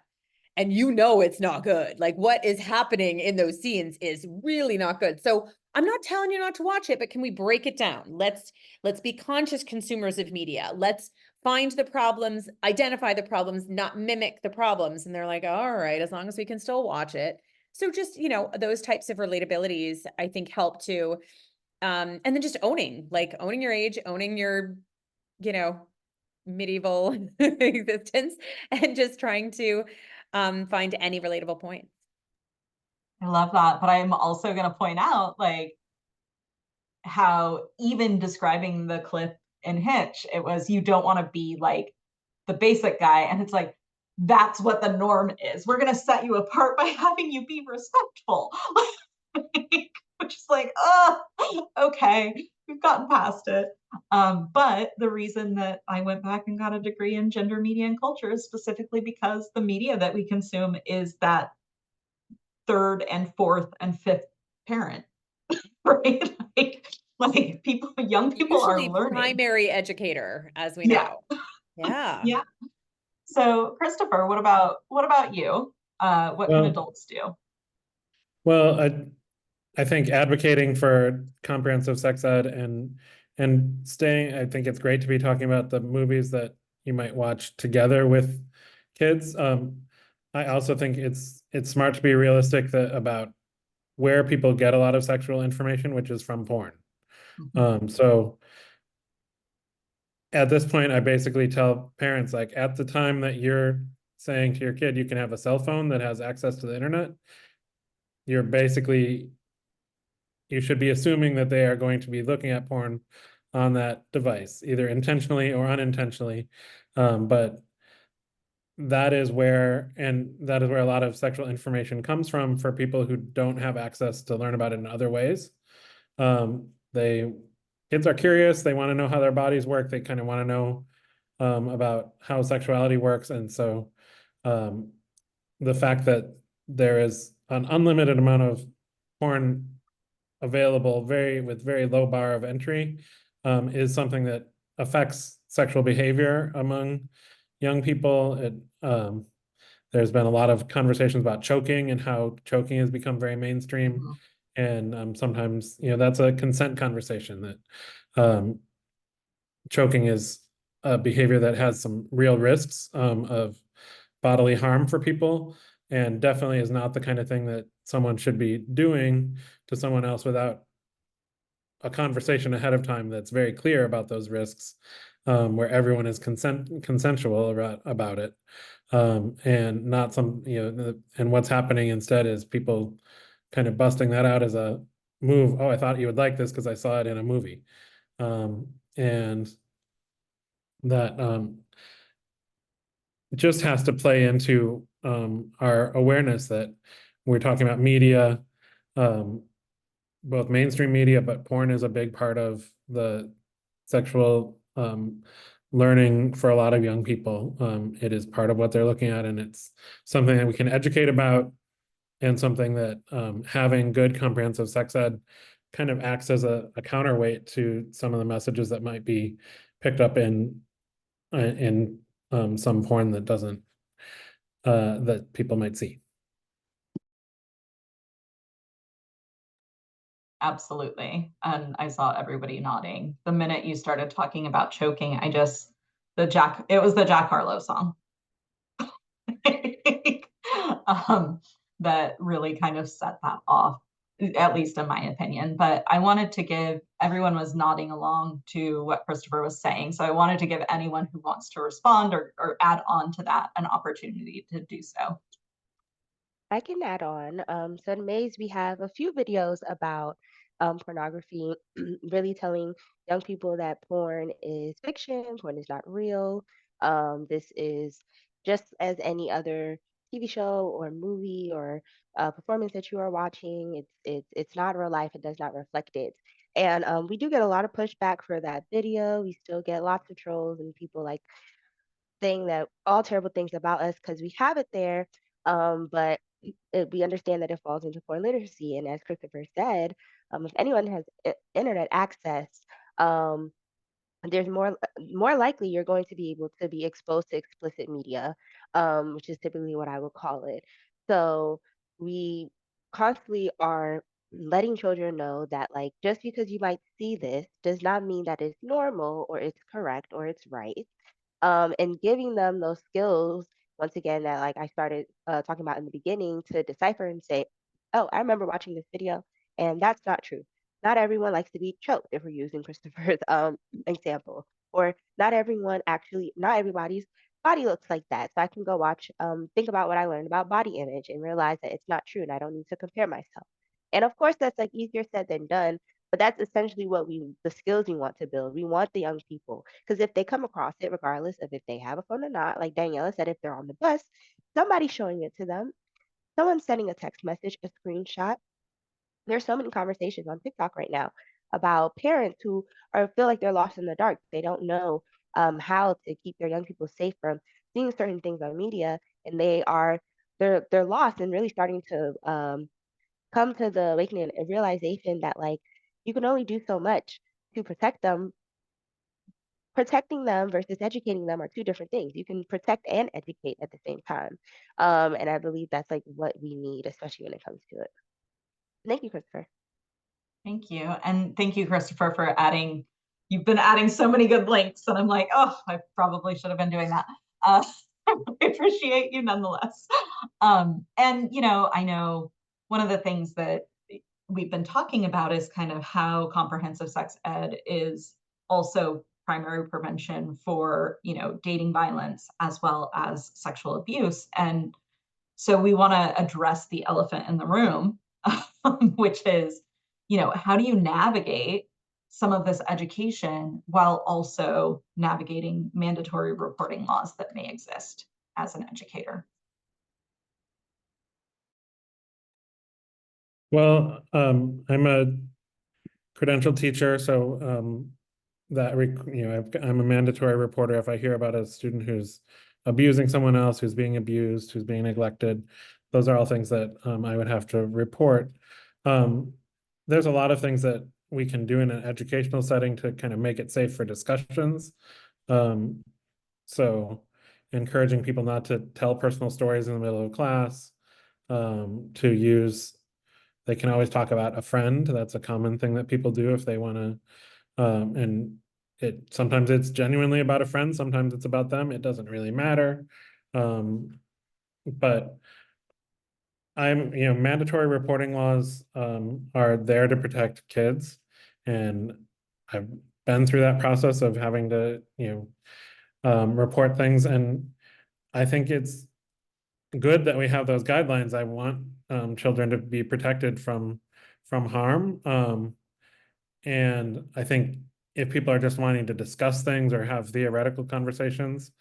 And it's not good. Like what is happening in those scenes is really not good. So I'm not telling you not to watch it, but can we break it down? Let's be conscious consumers of media. Let's find the problems, identify the problems, not mimic the problems. And they're like, all right, as long as we can still watch it. So just, those types of relatabilities, I think help to, and then just owning your age, owning your, medieval existence and just trying to find any relatable point. I love that. But I'm also going to point out like how even describing the clip in Hitch, it was, you don't want to be like the basic guy. And it's like, that's what the norm is. We're going to set you apart by having you be respectful. Which is like, oh, okay, we've gotten past it. But the reason that I went back and got a degree in gender, media, and culture is specifically because the media that we consume is that third and fourth and fifth parent, right? Like people, young people Usually are learning. Primary educator, as we Yeah. know. Yeah. Yeah. So Christopher, what about you? What can Well, adults do? Well, I think advocating for comprehensive sex ed and staying, I think it's great to be talking about the movies that you might watch together with kids. I also think it's smart to be realistic about where people get a lot of sexual information, which is from porn. So at this point, I basically tell parents, like, at the time that you're saying to your kid, you can have a cell phone that has access to the internet, you should be assuming that they are going to be looking at porn on that device, either intentionally or unintentionally. But that is where a lot of sexual information comes from for people who don't have access to learn about it in other ways. Kids are curious, they want to know how their bodies work, they kind of want to know about how sexuality works. And so the fact that there is an unlimited amount of porn available with very low bar of entry is something that affects sexual behavior among young people. There's been a lot of conversations about choking and how choking has become very mainstream. Mhm. And sometimes, that's a consent conversation that choking is a behavior that has some real risks of bodily harm for people, and definitely is not the kind of thing that someone should be doing to someone else without a conversation ahead of time that's very clear about those risks, where everyone is consensual about it, and not some, and what's happening instead is people kind of busting that out as a move. Oh, I thought you would like this because I saw it in a movie, and that just has to play into our awareness that we're talking about media, both mainstream media, but porn is a big part of the sexual learning for a lot of young people. It is part of what they're looking at, and it's something that we can educate about, and something that having good comprehensive sex ed kind of acts as a counterweight to some of the messages that might be picked up in some porn that doesn't that people might see. Absolutely. And I saw everybody nodding. The minute you started talking about choking, it was the Jack Harlow song. That really kind of set that off, at least in my opinion. But I wanted to everyone was nodding along to what Christopher was saying. So I wanted to give anyone who wants to respond or add on to that an opportunity to do so. I can add on. So in Maze, we have a few videos about pornography, really telling young people that porn is fiction, porn is not real. This is just as any other TV show or movie or performance that you are watching. It's not real life. It does not reflect it. And we do get a lot of pushback for that video. We still get lots of trolls and people like saying that all terrible things about us because we have it there. But we understand that it falls into poor literacy. And as Christopher said, if anyone has internet access, um, there's more likely you're going to be able to be exposed to explicit media, which is typically what I would call it. So we constantly are letting children know that like just because you might see this does not mean that it's normal or it's correct or it's right, and giving them those skills once again that like I started talking about in the beginning to decipher and say, oh, I remember watching this video and that's not true. Not everyone likes to be choked if we're using Christopher's example, or not everybody's body looks like that. So I can go watch, think about what I learned about body image and realize that it's not true and I don't need to compare myself. And of course, that's like easier said than done, but that's essentially the skills we want to build. We want the young people, because if they come across it, regardless of if they have a phone or not, like Daniela said, if they're on the bus, somebody's showing it to them, someone's sending a text message, a screenshot. There's so many conversations on TikTok right now about parents who feel like they're lost in the dark. They don't know how to keep their young people safe from seeing certain things on media, and they're lost and really starting to come to the awakening and realization that like you can only do so much to protect them. Protecting them versus educating them are two different things. You can protect and educate at the same time. And I believe that's like what we need, especially when it comes to it. Thank you, Christopher. Thank you. And thank you, Christopher, for you've been adding so many good links. And I'm like, oh, I probably should have been doing that. I appreciate you nonetheless. And, I know one of the things that we've been talking about is kind of how comprehensive sex ed is also primary prevention for, dating violence as well as sexual abuse. And so we want to address the elephant in the room, which is, how do you navigate some of this education while also navigating mandatory reporting laws that may exist as an educator? Well, I'm a credentialed teacher, so I'm a mandatory reporter. If I hear about a student who's abusing someone else, who's being abused, who's being neglected, those are all things that I would have to report. There's a lot of things that we can do in an educational setting to kind of make it safe for discussions. So encouraging people not to tell personal stories in the middle of class, to use, they can always talk about a friend. That's a common thing that people do if they want to, and sometimes it's genuinely about a friend, sometimes it's about them. It doesn't really matter. But mandatory reporting laws are there to protect kids. And I've been through that process of having to, report things. And I think it's good that we have those guidelines. I want children to be protected from harm. And I think if people are just wanting to discuss things or have theoretical conversations,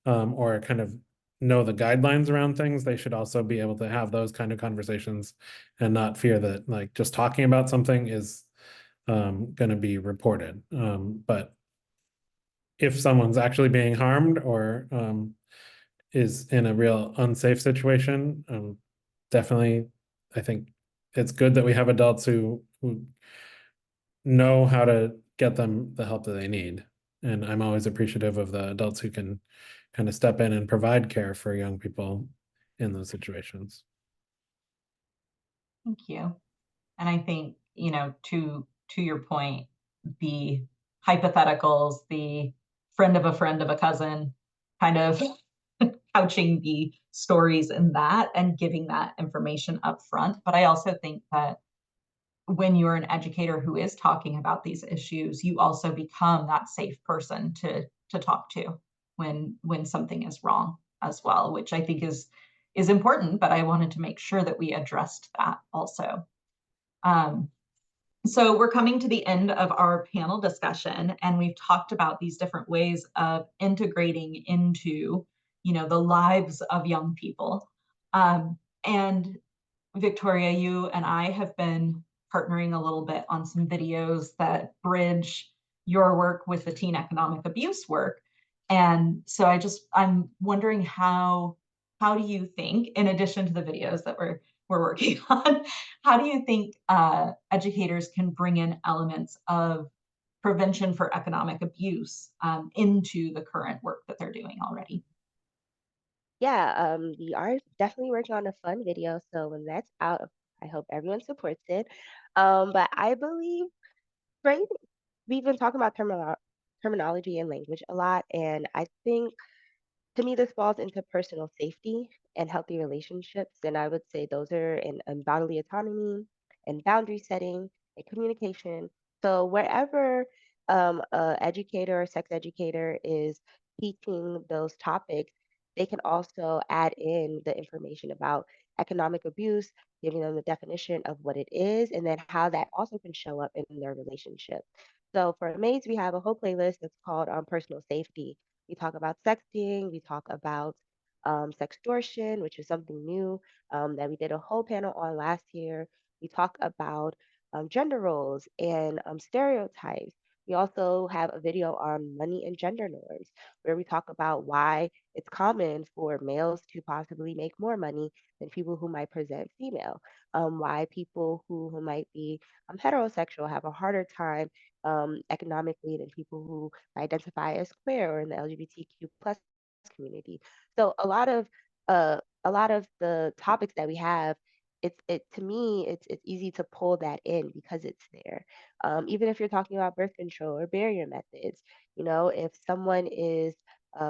or kind of know the guidelines around things, they should also be able to have those kind of conversations and not fear that like just talking about something is going to be reported. But if someone's actually being harmed or is in a real unsafe situation, definitely, I think it's good that we have adults who know how to get them the help that they need. And I'm always appreciative of the adults who can kind of step in and provide care for young people in those situations. Thank you. And I think, to your point, the hypotheticals, the friend of a cousin, kind of couching the stories in that and giving that information up front. But I also think that when you're an educator who is talking about these issues, you also become that safe person to talk to when something is wrong as well, which I think is important, but I wanted to make sure that we addressed that also. So we're coming to the end of our panel discussion, and we've talked about these different ways of integrating into, the lives of young people. And Victoria, you and I have been partnering a little bit on some videos that bridge your work with the teen economic abuse work. And so I'm wondering how do you think, in addition to the videos that we're working on, how do you think educators can bring in elements of prevention for economic abuse into the current work that they're doing already? Yeah, we are definitely working on a fun video. So when that's out, I hope everyone supports it. But I believe, right, we've been talking about terminology and language a lot, and I think to me this falls into personal safety and healthy relationships. And I would say those are in bodily autonomy and boundary setting and communication. So wherever a educator or sex educator is teaching those topics, they can also add in the information about economic abuse, giving them the definition of what it is, and then how that also can show up in their relationship. So for maids, we have a whole playlist that's called Personal Safety. We talk about sexting, we talk about sextortion, which is something new that we did a whole panel on last year. We talk about gender roles and stereotypes. We also have a video on money and gender norms, where we talk about why it's common for males to possibly make more money than people who might present female, why people who might be heterosexual have a harder time economically than people who identify as queer or in the LGBTQ plus community. So a lot of the topics that we have, it to me, it's easy to pull that in because it's there. Even if you're talking about birth control or barrier methods, if someone is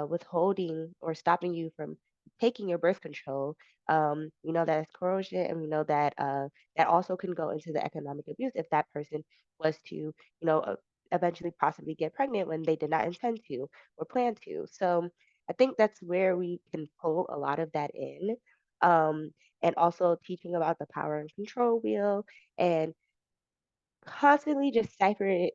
withholding or stopping you from taking your birth control, we know that it's corrosion, and we know that that also can go into the economic abuse if that person was to, eventually possibly get pregnant when they did not intend to or plan to. So I think that's where we can pull a lot of that in. Um, and also teaching about the power and control wheel and constantly just cipher it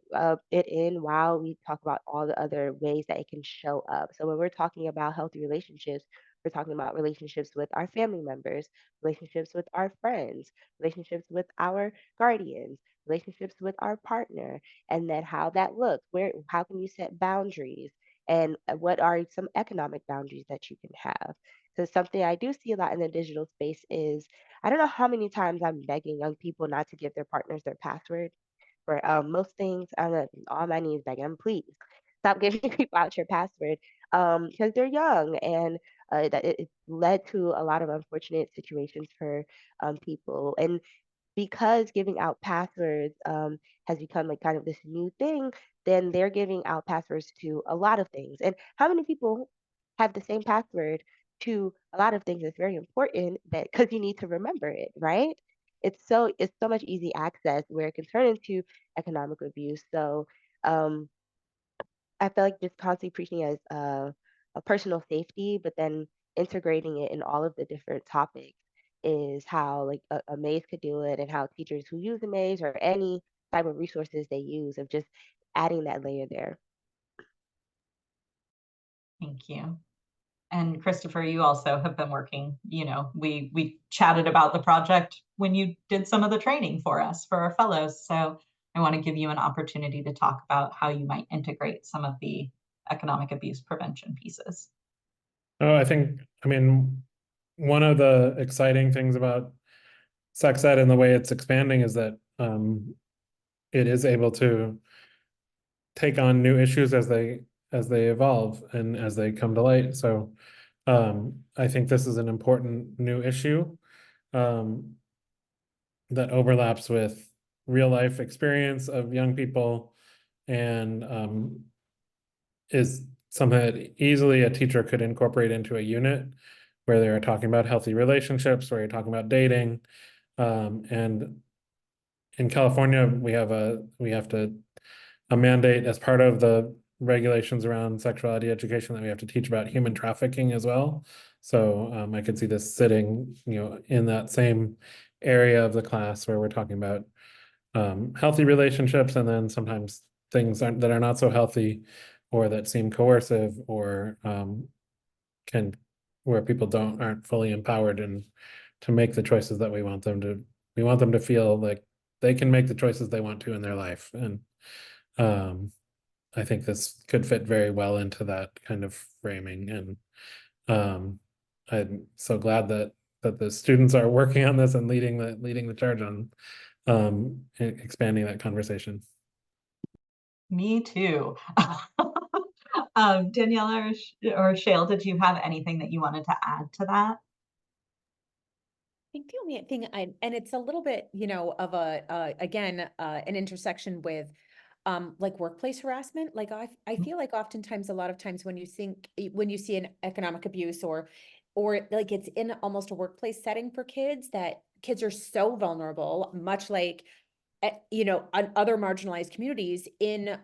in while we talk about all the other ways that it can show up. So when we're talking about healthy relationships, we're talking about relationships with our family members, relationships with our friends, relationships with our guardians, relationships with our partner, and then how that looks. How can you set boundaries? And what are some economic boundaries that you can have? So something I do see a lot in the digital space is I don't know how many times I'm begging young people not to give their partners their password for most things. I'm on my knees begging them, please stop giving people out your password. because they're young, and that it led to a lot of unfortunate situations for people. And because giving out passwords has become like kind of this new thing, then they're giving out passwords to a lot of things. And how many people have the same password to a lot of things? It's very important that because you need to remember it, right? It's so much easy access where it can turn into economic abuse. So um, I feel like just constantly preaching as a personal safety, but then integrating it in all of the different topics is how like a maze could do it, and how teachers who use a maze or any type of resources they use of just adding that layer there. Thank you. And Christopher, you also have been working, we chatted about the project when you did some of the training for us, for our fellows. So I want to give you an opportunity to talk about how you might integrate some of the economic abuse prevention pieces. Oh, I mean, one of the exciting things about sex ed and the way it's expanding is that it is able to take on new issues as they evolve and as they come to light. So I think this is an important new issue that overlaps with real life experience of young people, and is something that easily a teacher could incorporate into a unit where they're talking about healthy relationships, where you're talking about dating. And in California, we have a mandate as part of the regulations around sexuality education that we have to teach about human trafficking as well. So I could see this sitting, in that same area of the class where we're talking about healthy relationships, and then sometimes things that are not so healthy or that seem coercive, or where people aren't fully empowered and to make the choices that we want them to feel like they can make the choices they want to in their life. And I think this could fit very well into that kind of framing. And I'm so glad that the students are working on this and leading the charge on expanding that conversation. Me too. Daniela or Shale, did you have anything that you wanted to add to that? I think the only thing and it's a little bit, of again, an intersection with like workplace harassment. Like I feel like oftentimes, a lot of times when you see an economic abuse, or like it's in almost a workplace setting for kids, that kids are so vulnerable, much like on other marginalized communities in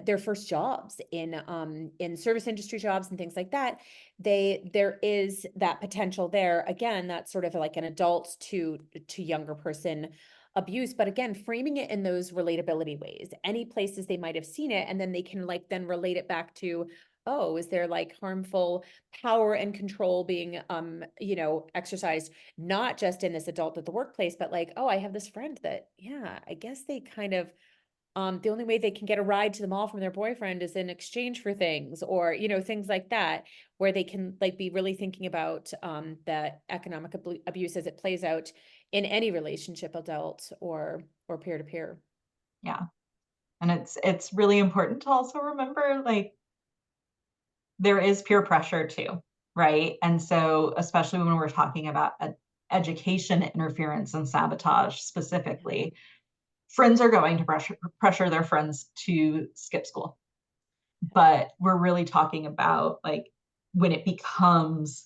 their first jobs, in service industry jobs and things like that. There is that potential there, again, that's sort of like an adult to younger person abuse, but again, framing it in those relatability ways, any places they might have seen it, and then they can then relate it back to, oh, is there like harmful power and control being exercised, not just in this adult at the workplace, but like, oh, I have this friend that, yeah, I guess they kind of the only way they can get a ride to the mall from their boyfriend is in exchange for things, or things like that, where they can like be really thinking about that economic abuse as it plays out in any relationship, adult or peer to peer. Yeah. And it's really important to also remember, like, there is peer pressure too, right? And so, especially when we're talking about education interference and sabotage specifically, friends are going to pressure their friends to skip school. But we're really talking about like when it becomes,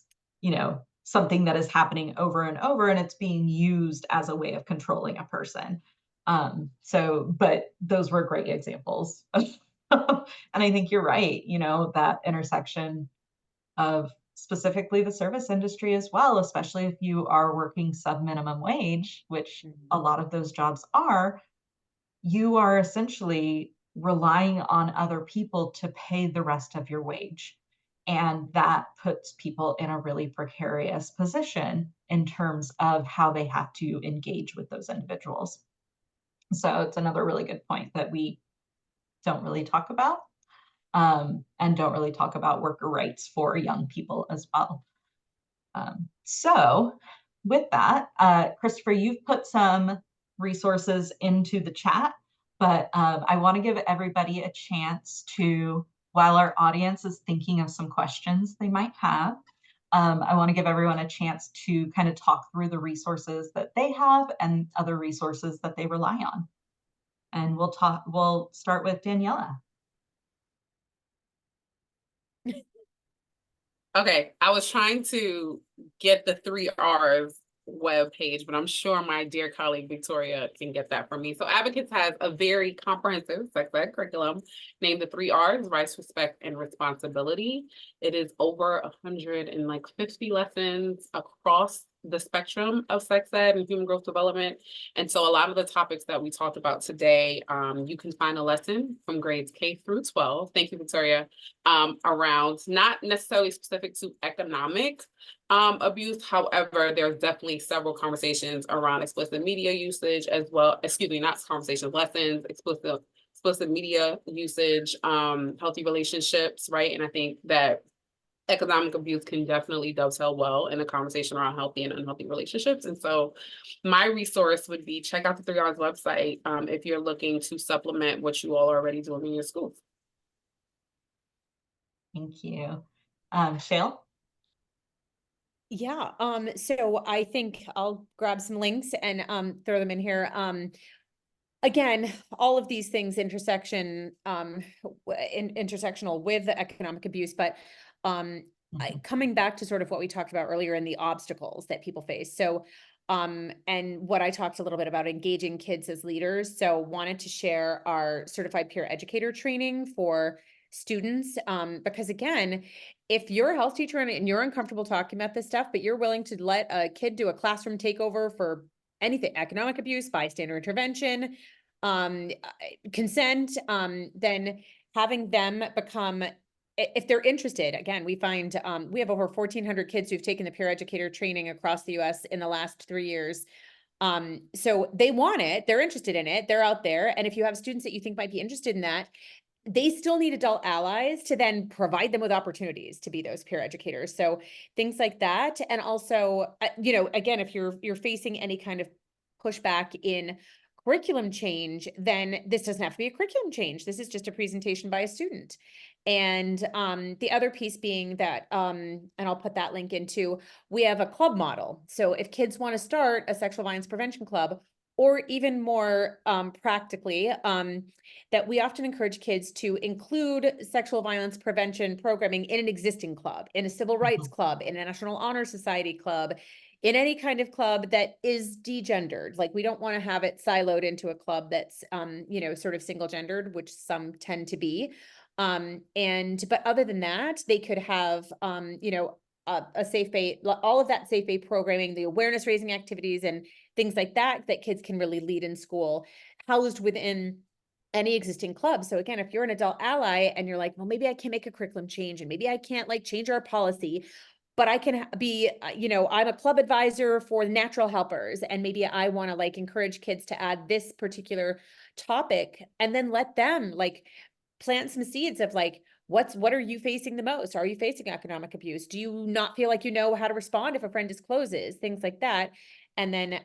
something that is happening over and over, and it's being used as a way of controlling a person. But those were great examples. And I think you're right, that intersection of specifically the service industry as well, especially if you are working sub-minimum wage, which a lot of those jobs are, you are essentially relying on other people to pay the rest of your wage. And that puts people in a really precarious position in terms of how they have to engage with those individuals. So it's another really good point that we don't really talk about, and don't really talk about worker rights for young people as well. So with that, Christopher, you've put some resources into the chat, but I want to give everybody a chance to while our audience is thinking of some questions they might have, I want to give everyone a chance to kind of talk through the resources that they have and other resources that they rely on. And we'll start with Daniela. Okay, I was trying to get the 3Rs web page, but I'm sure my dear colleague Victoria can get that for me. So Advocates has a very comprehensive sex ed curriculum named the 3Rs: Rights, Respect, and Responsibility. It is over 150 lessons across the spectrum of sex ed and human growth development. And so a lot of the topics that we talked about today, you can find a lesson from grades K through 12. Thank you, Victoria. Around not necessarily specific to economic abuse. However, there's definitely several conversations around explicit media usage as well. Excuse me, not conversations, lessons, explicit media usage, healthy relationships, right? And I think that economic abuse can definitely dovetail well in a conversation around healthy and unhealthy relationships. And so my resource would be check out the 3Rs website if you're looking to supplement what you all are already doing in your schools. Thank you. Shale? Yeah, so I think I'll grab some links and throw them in here. Again, all of these things intersectional with the economic abuse, but coming back to sort of what we talked about earlier in the obstacles that people face. So and what I talked a little bit about engaging kids as leaders. So wanted to share our certified peer educator training for students, because again, if you're a health teacher and you're uncomfortable talking about this stuff, but you're willing to let a kid do a classroom takeover for anything, economic abuse, bystander intervention, consent, then having them become, if they're interested, again, we find we have over 1,400 kids who've taken the peer educator training across the US in the last 3 years. So they want it, they're interested in it, they're out there. And if you have students that you think might be interested in that, they still need adult allies to then provide them with opportunities to be those peer educators. So things like that. And also, again, if you're facing any kind of pushback in curriculum change, then this doesn't have to be a curriculum change. This is just a presentation by a student. And the other piece being that, and I'll put that link into, we have a club model. So if kids want to start a sexual violence prevention club, or even more practically, that we often encourage kids to include sexual violence prevention programming in an existing club, in a civil rights club, in a National Honor Society club, in any kind of club that is degendered. Like, we don't want to have it siloed into a club that's, sort of single gendered, which some tend to be. But other than that, they could have, a Safe Bay, all of that Safe Bay programming, the awareness raising activities and things like that, that kids can really lead in school, housed within any existing club. So again, if you're an adult ally and you're like, well, maybe I can make a curriculum change and maybe I can't like change our policy, but I can be, I'm a club advisor for natural helpers, and maybe I want to like encourage kids to add this particular topic, and then let them like plant some seeds of like, what are you facing the most? Are you facing economic abuse? Do you not feel like you know how to respond if a friend discloses? Things like that. And then,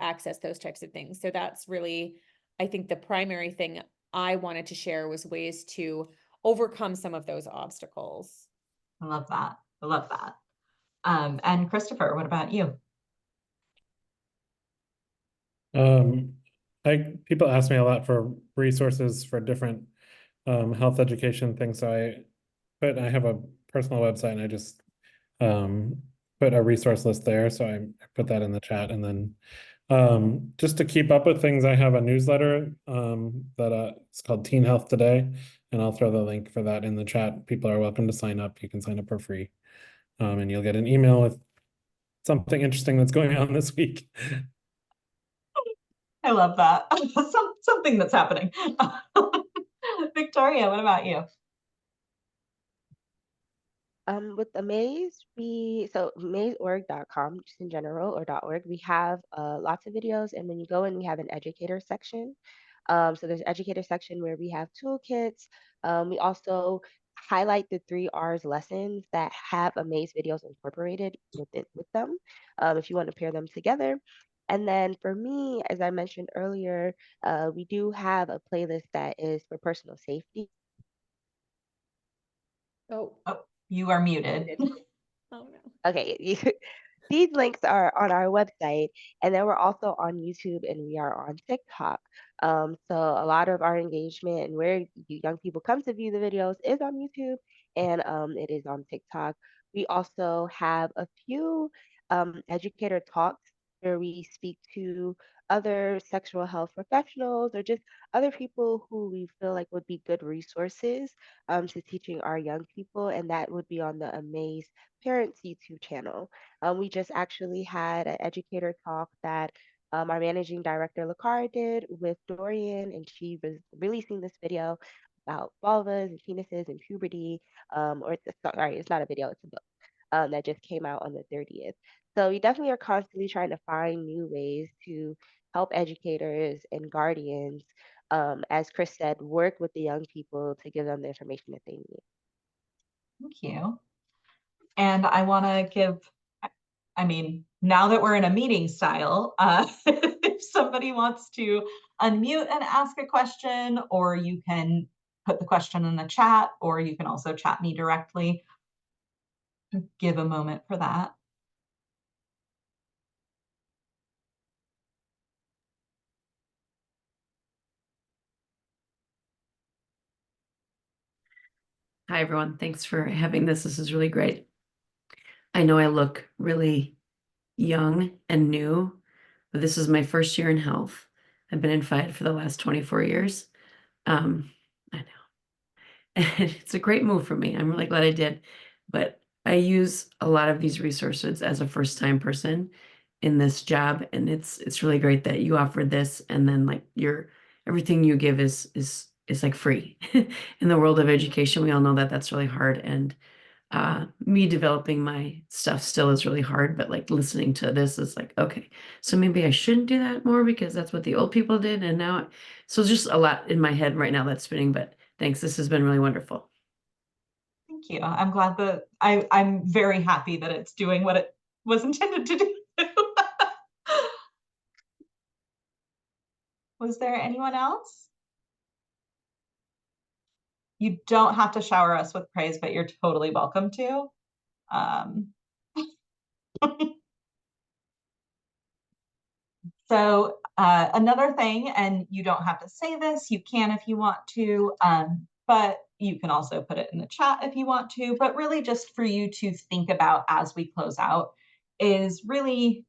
access those types of things. So that's really, I think, the primary thing I wanted to share was ways to overcome some of those obstacles. I love that. I love that. And Christopher, what about you? People ask me a lot for resources for different health education things. So I have a personal website and I just put a resource list there. So I put that in the chat. And then just to keep up with things, I have a newsletter that it's called Teen Health Today, and I'll throw the link for that in the chat. People are welcome to sign up. You can sign up for free, and you'll get an email with something interesting that's going on this week. I love that. Something that's happening. Victoria, what about you? With Amaze, so amazeorg.com, just in general, or .org, we have lots of videos, and when you go in, we have an educator section. So there's an educator section where we have toolkits. We also highlight the 3Rs lessons that have Amaze videos incorporated with them, if you want to pair them together. And then for me, as I mentioned earlier, we do have a playlist that is for personal safety. Oh, Oh, you are muted. oh no. Okay, these links are on our website, and then we're also on YouTube and we are on TikTok. So a lot of our engagement and where you young people come to view the videos is on YouTube, and it is on TikTok. We also have a few educator talks where we speak to other sexual health professionals or just other people who we feel like would be good resources to teaching our young people, and that would be on the Amaze Parents YouTube channel. We just actually had an educator talk that our managing director, Lakara, did with Dorian, and she was releasing this video about vulvas and penises and puberty. Or it's, sorry, it's not a video, it's a book that just came out on the 30th. So we definitely are constantly trying to find new ways to help educators and guardians, as Chris said, work with the young people to give them the information that they need. Thank you. And I want to give, I mean, now that we're in a meeting style, if somebody wants to unmute and ask a question, or you can put the question in the chat, or you can also chat me directly. Give a moment for that. Hi, everyone. Thanks for having this. This is really great. I know I look really young and new, but this is my first year in health. I've been in FIAD for the last 24 years. I know. And it's a great move for me. I'm really glad I did. But I use a lot of these resources as a first-time person in this job, and it's really great that you offered this, and then like everything you give is like free. In the world of education, we all know that that's really hard, and me developing my stuff still is really hard, but like listening to this is like, okay, so maybe I shouldn't do that more because that's what the old people did, and now so just a lot in my head right now that's spinning, but thanks, this has been really wonderful. Thank you. I'm glad that I'm very happy that it's doing what it was intended to do. Was there anyone else? You don't have to shower us with praise, but you're totally welcome to. So another thing, and you don't have to say this, you can if you want to, but you can also put it in the chat if you want to, but really just for you to think about as we close out is really,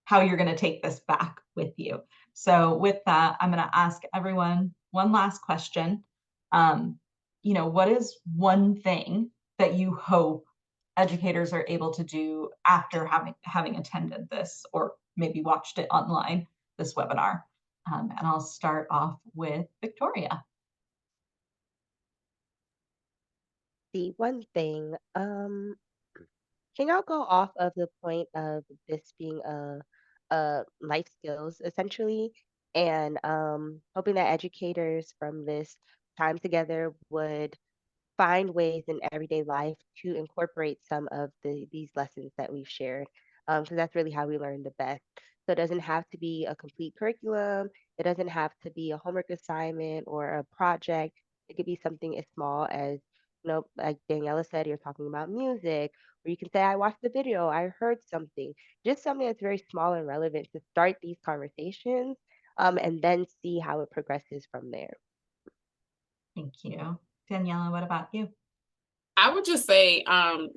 how you're going to take this back with you. So with that, I'm going to ask everyone one last question. What is one thing that you hope educators are able to do after having attended this or maybe watched it online, this webinar? And I'll start off with Victoria. The one thing, can y'all go off of the point of this being a life skills essentially, and hoping that educators from this time together would find ways in everyday life to incorporate some of these lessons that we've shared, because that's really how we learn the best. So it doesn't have to be a complete curriculum. It doesn't have to be a homework assignment or a project. It could be something as small as, like Daniela said, you're talking about music, or you can say, I watched the video, I heard something, just something that's very small and relevant to start these conversations, and then see how it progresses from there. Thank you. Daniela, what about you? I would just say,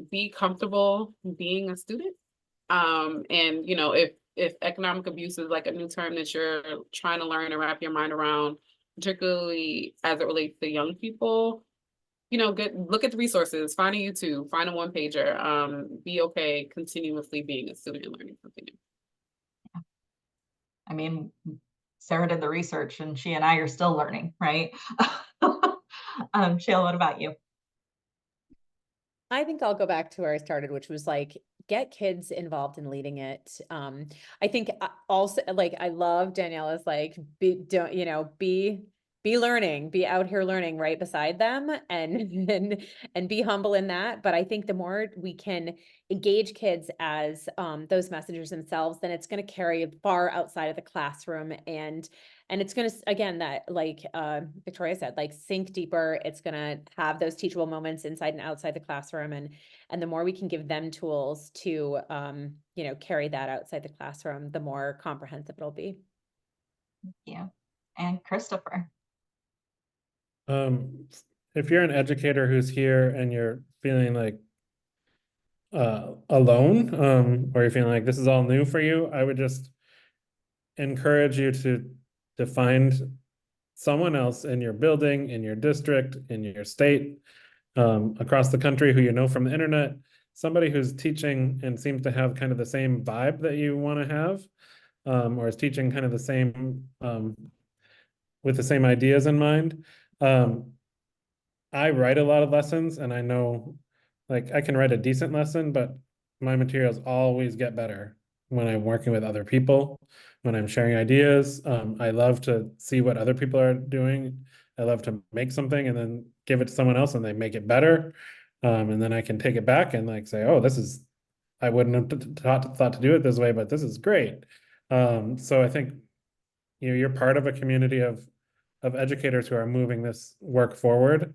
be comfortable being a student. And if economic abuse is like a new term that you're trying to learn and wrap your mind around, particularly as it relates to young people, look at the resources, find a YouTube, find a one pager, be okay continuously being a student and learning something new. I mean, Sarah did the research and she and I are still learning, right? Shayla, what about you? I think I'll go back to where I started, which was like, get kids involved in leading it. I think also like, I love Daniela's like, be be learning, be out here learning right beside them and and be humble in that. But I think the more we can engage kids as those messengers themselves, then it's going to carry far outside of the classroom, and it's going to, again, that like Victoria said, like sink deeper. It's going to have those teachable moments inside and outside the classroom, and the more we can give them tools to you know, carry that outside the classroom, the more comprehensive it'll be. Yeah. And Christopher. If you're an educator who's here and you're feeling like alone, or you're feeling like this is all new for you, I would just encourage you to find someone else in your building, in your district, in your state, across the country who you know from the internet, somebody who's teaching and seems to have kind of the same vibe that you want to have, or is teaching kind of the same, with the same ideas in mind. I write a lot of lessons, and I know, like, I can write a decent lesson, but my materials always get better when I'm working with other people, when I'm sharing ideas. I love to see what other people are doing. I love to make something and then give it to someone else and they make it better. And then I can take it back and like say, oh, this is, I wouldn't have thought to do it this way, but this is great. So I think, you know, you're part of a community of educators who are moving this work forward.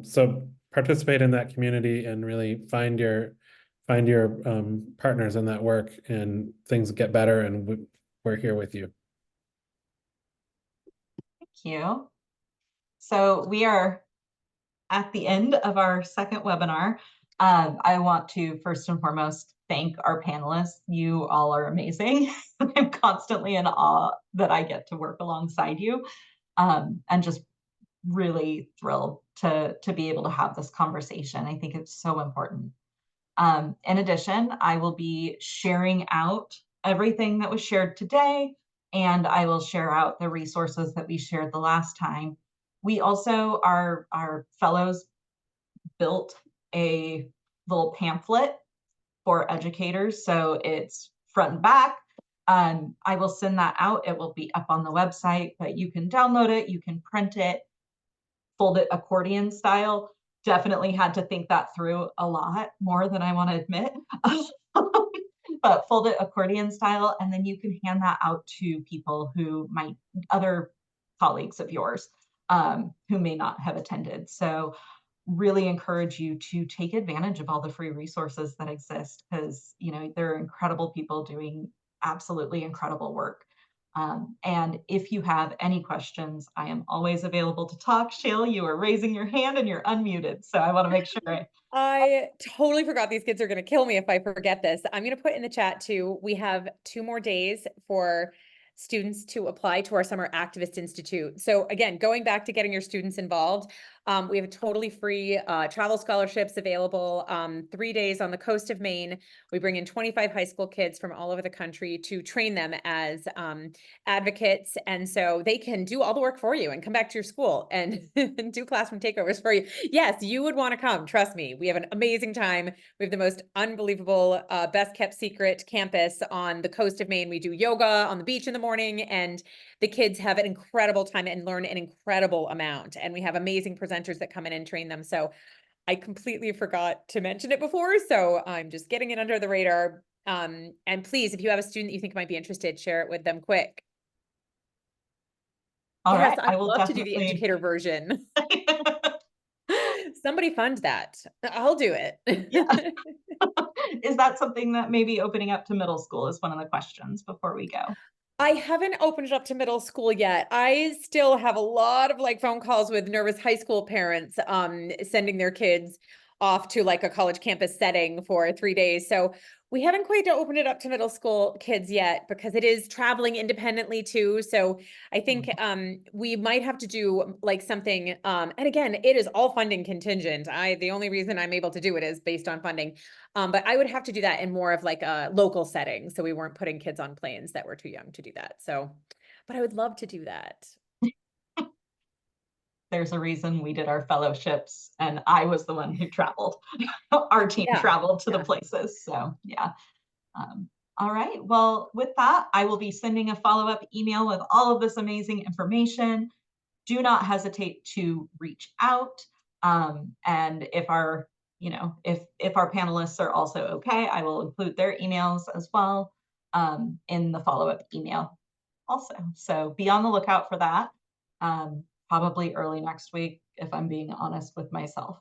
So participate in that community and really find your partners in that work, and things get better, and we're here with you. Thank you. So we are at the end of our second webinar. I want to first and foremost thank our panelists. You all are amazing. I'm constantly in awe that I get to work alongside you, and just really thrilled to be able to have this conversation. I think it's so important. In addition, I will be sharing out everything that was shared today, and I will share out the resources that we shared the last time. We also, our fellows built a little pamphlet for educators, so it's front and back. I will send that out. It will be up on the website, but you can download it, you can print it, fold it accordion style. Definitely had to think that through a lot more than I want to admit. But fold it accordion style, and then you can hand that out to people who might, other colleagues of yours, who may not have attended. So really encourage you to take advantage of all the free resources that exist, because, you know, there are incredible people doing absolutely incredible work. And if you have any questions, I am always available to talk. Shale, you are raising your hand and you're unmuted, so I want to make sure. I totally forgot. These kids are going to kill me if I forget this. I'm going to put in the chat too. We have 2 more days for students to apply to our Summer Activist Institute. So again, going back to getting your students involved, we have a totally free travel scholarships available, 3 days on the coast of Maine. We bring in 25 high school kids from all over the country to train them as advocates. And so they can do all the work for you and come back to your school and, and do classroom takeovers for you. Yes, you would want to come. Trust me. We have an amazing time. We have the most unbelievable, best kept secret campus on the coast of Maine. We do yoga on the beach in the morning, and the kids have an incredible time and learn an incredible amount. And we have amazing presenters that come in and train them. So I completely forgot to mention it before, so I'm just getting it under the radar. And please, if you have a student that you think might be interested, share it with them quick. All Yes, right, I'd love to do the educator version. Somebody fund that. I'll do it. Yeah. Is that something that may be opening up to middle school, is one of the questions before we go? I haven't opened it up to middle school yet. I still have a lot of like phone calls with nervous high school parents sending their kids off to like a college campus setting for 3 days. So we haven't quite opened it up to middle school kids yet, because it is traveling independently too. So I think we might have to do like something, and again, it is all funding contingent. The only reason I'm able to do it is based on funding. But I would have to do that in more of like a local setting. So we weren't putting kids on planes that were too young to do that. So, but I would love to do that. There's a reason we did our fellowships and I was the one who traveled. Our team traveled to the places. So yeah. All right. Well, with that, I will be sending a follow-up email with all of this amazing information. do not hesitate to reach out. And if our, if our panelists are also okay, I will include their emails as well in the follow-up email also. So be on the lookout for that. Probably early next week, if I'm being honest with myself.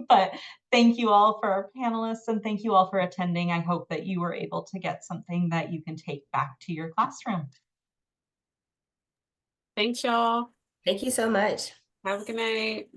But thank you all for our panelists, and thank you all for attending. I hope that you were able to get something that you can take back to your classroom. Thanks, y'all. Thank you so much. Have a good night.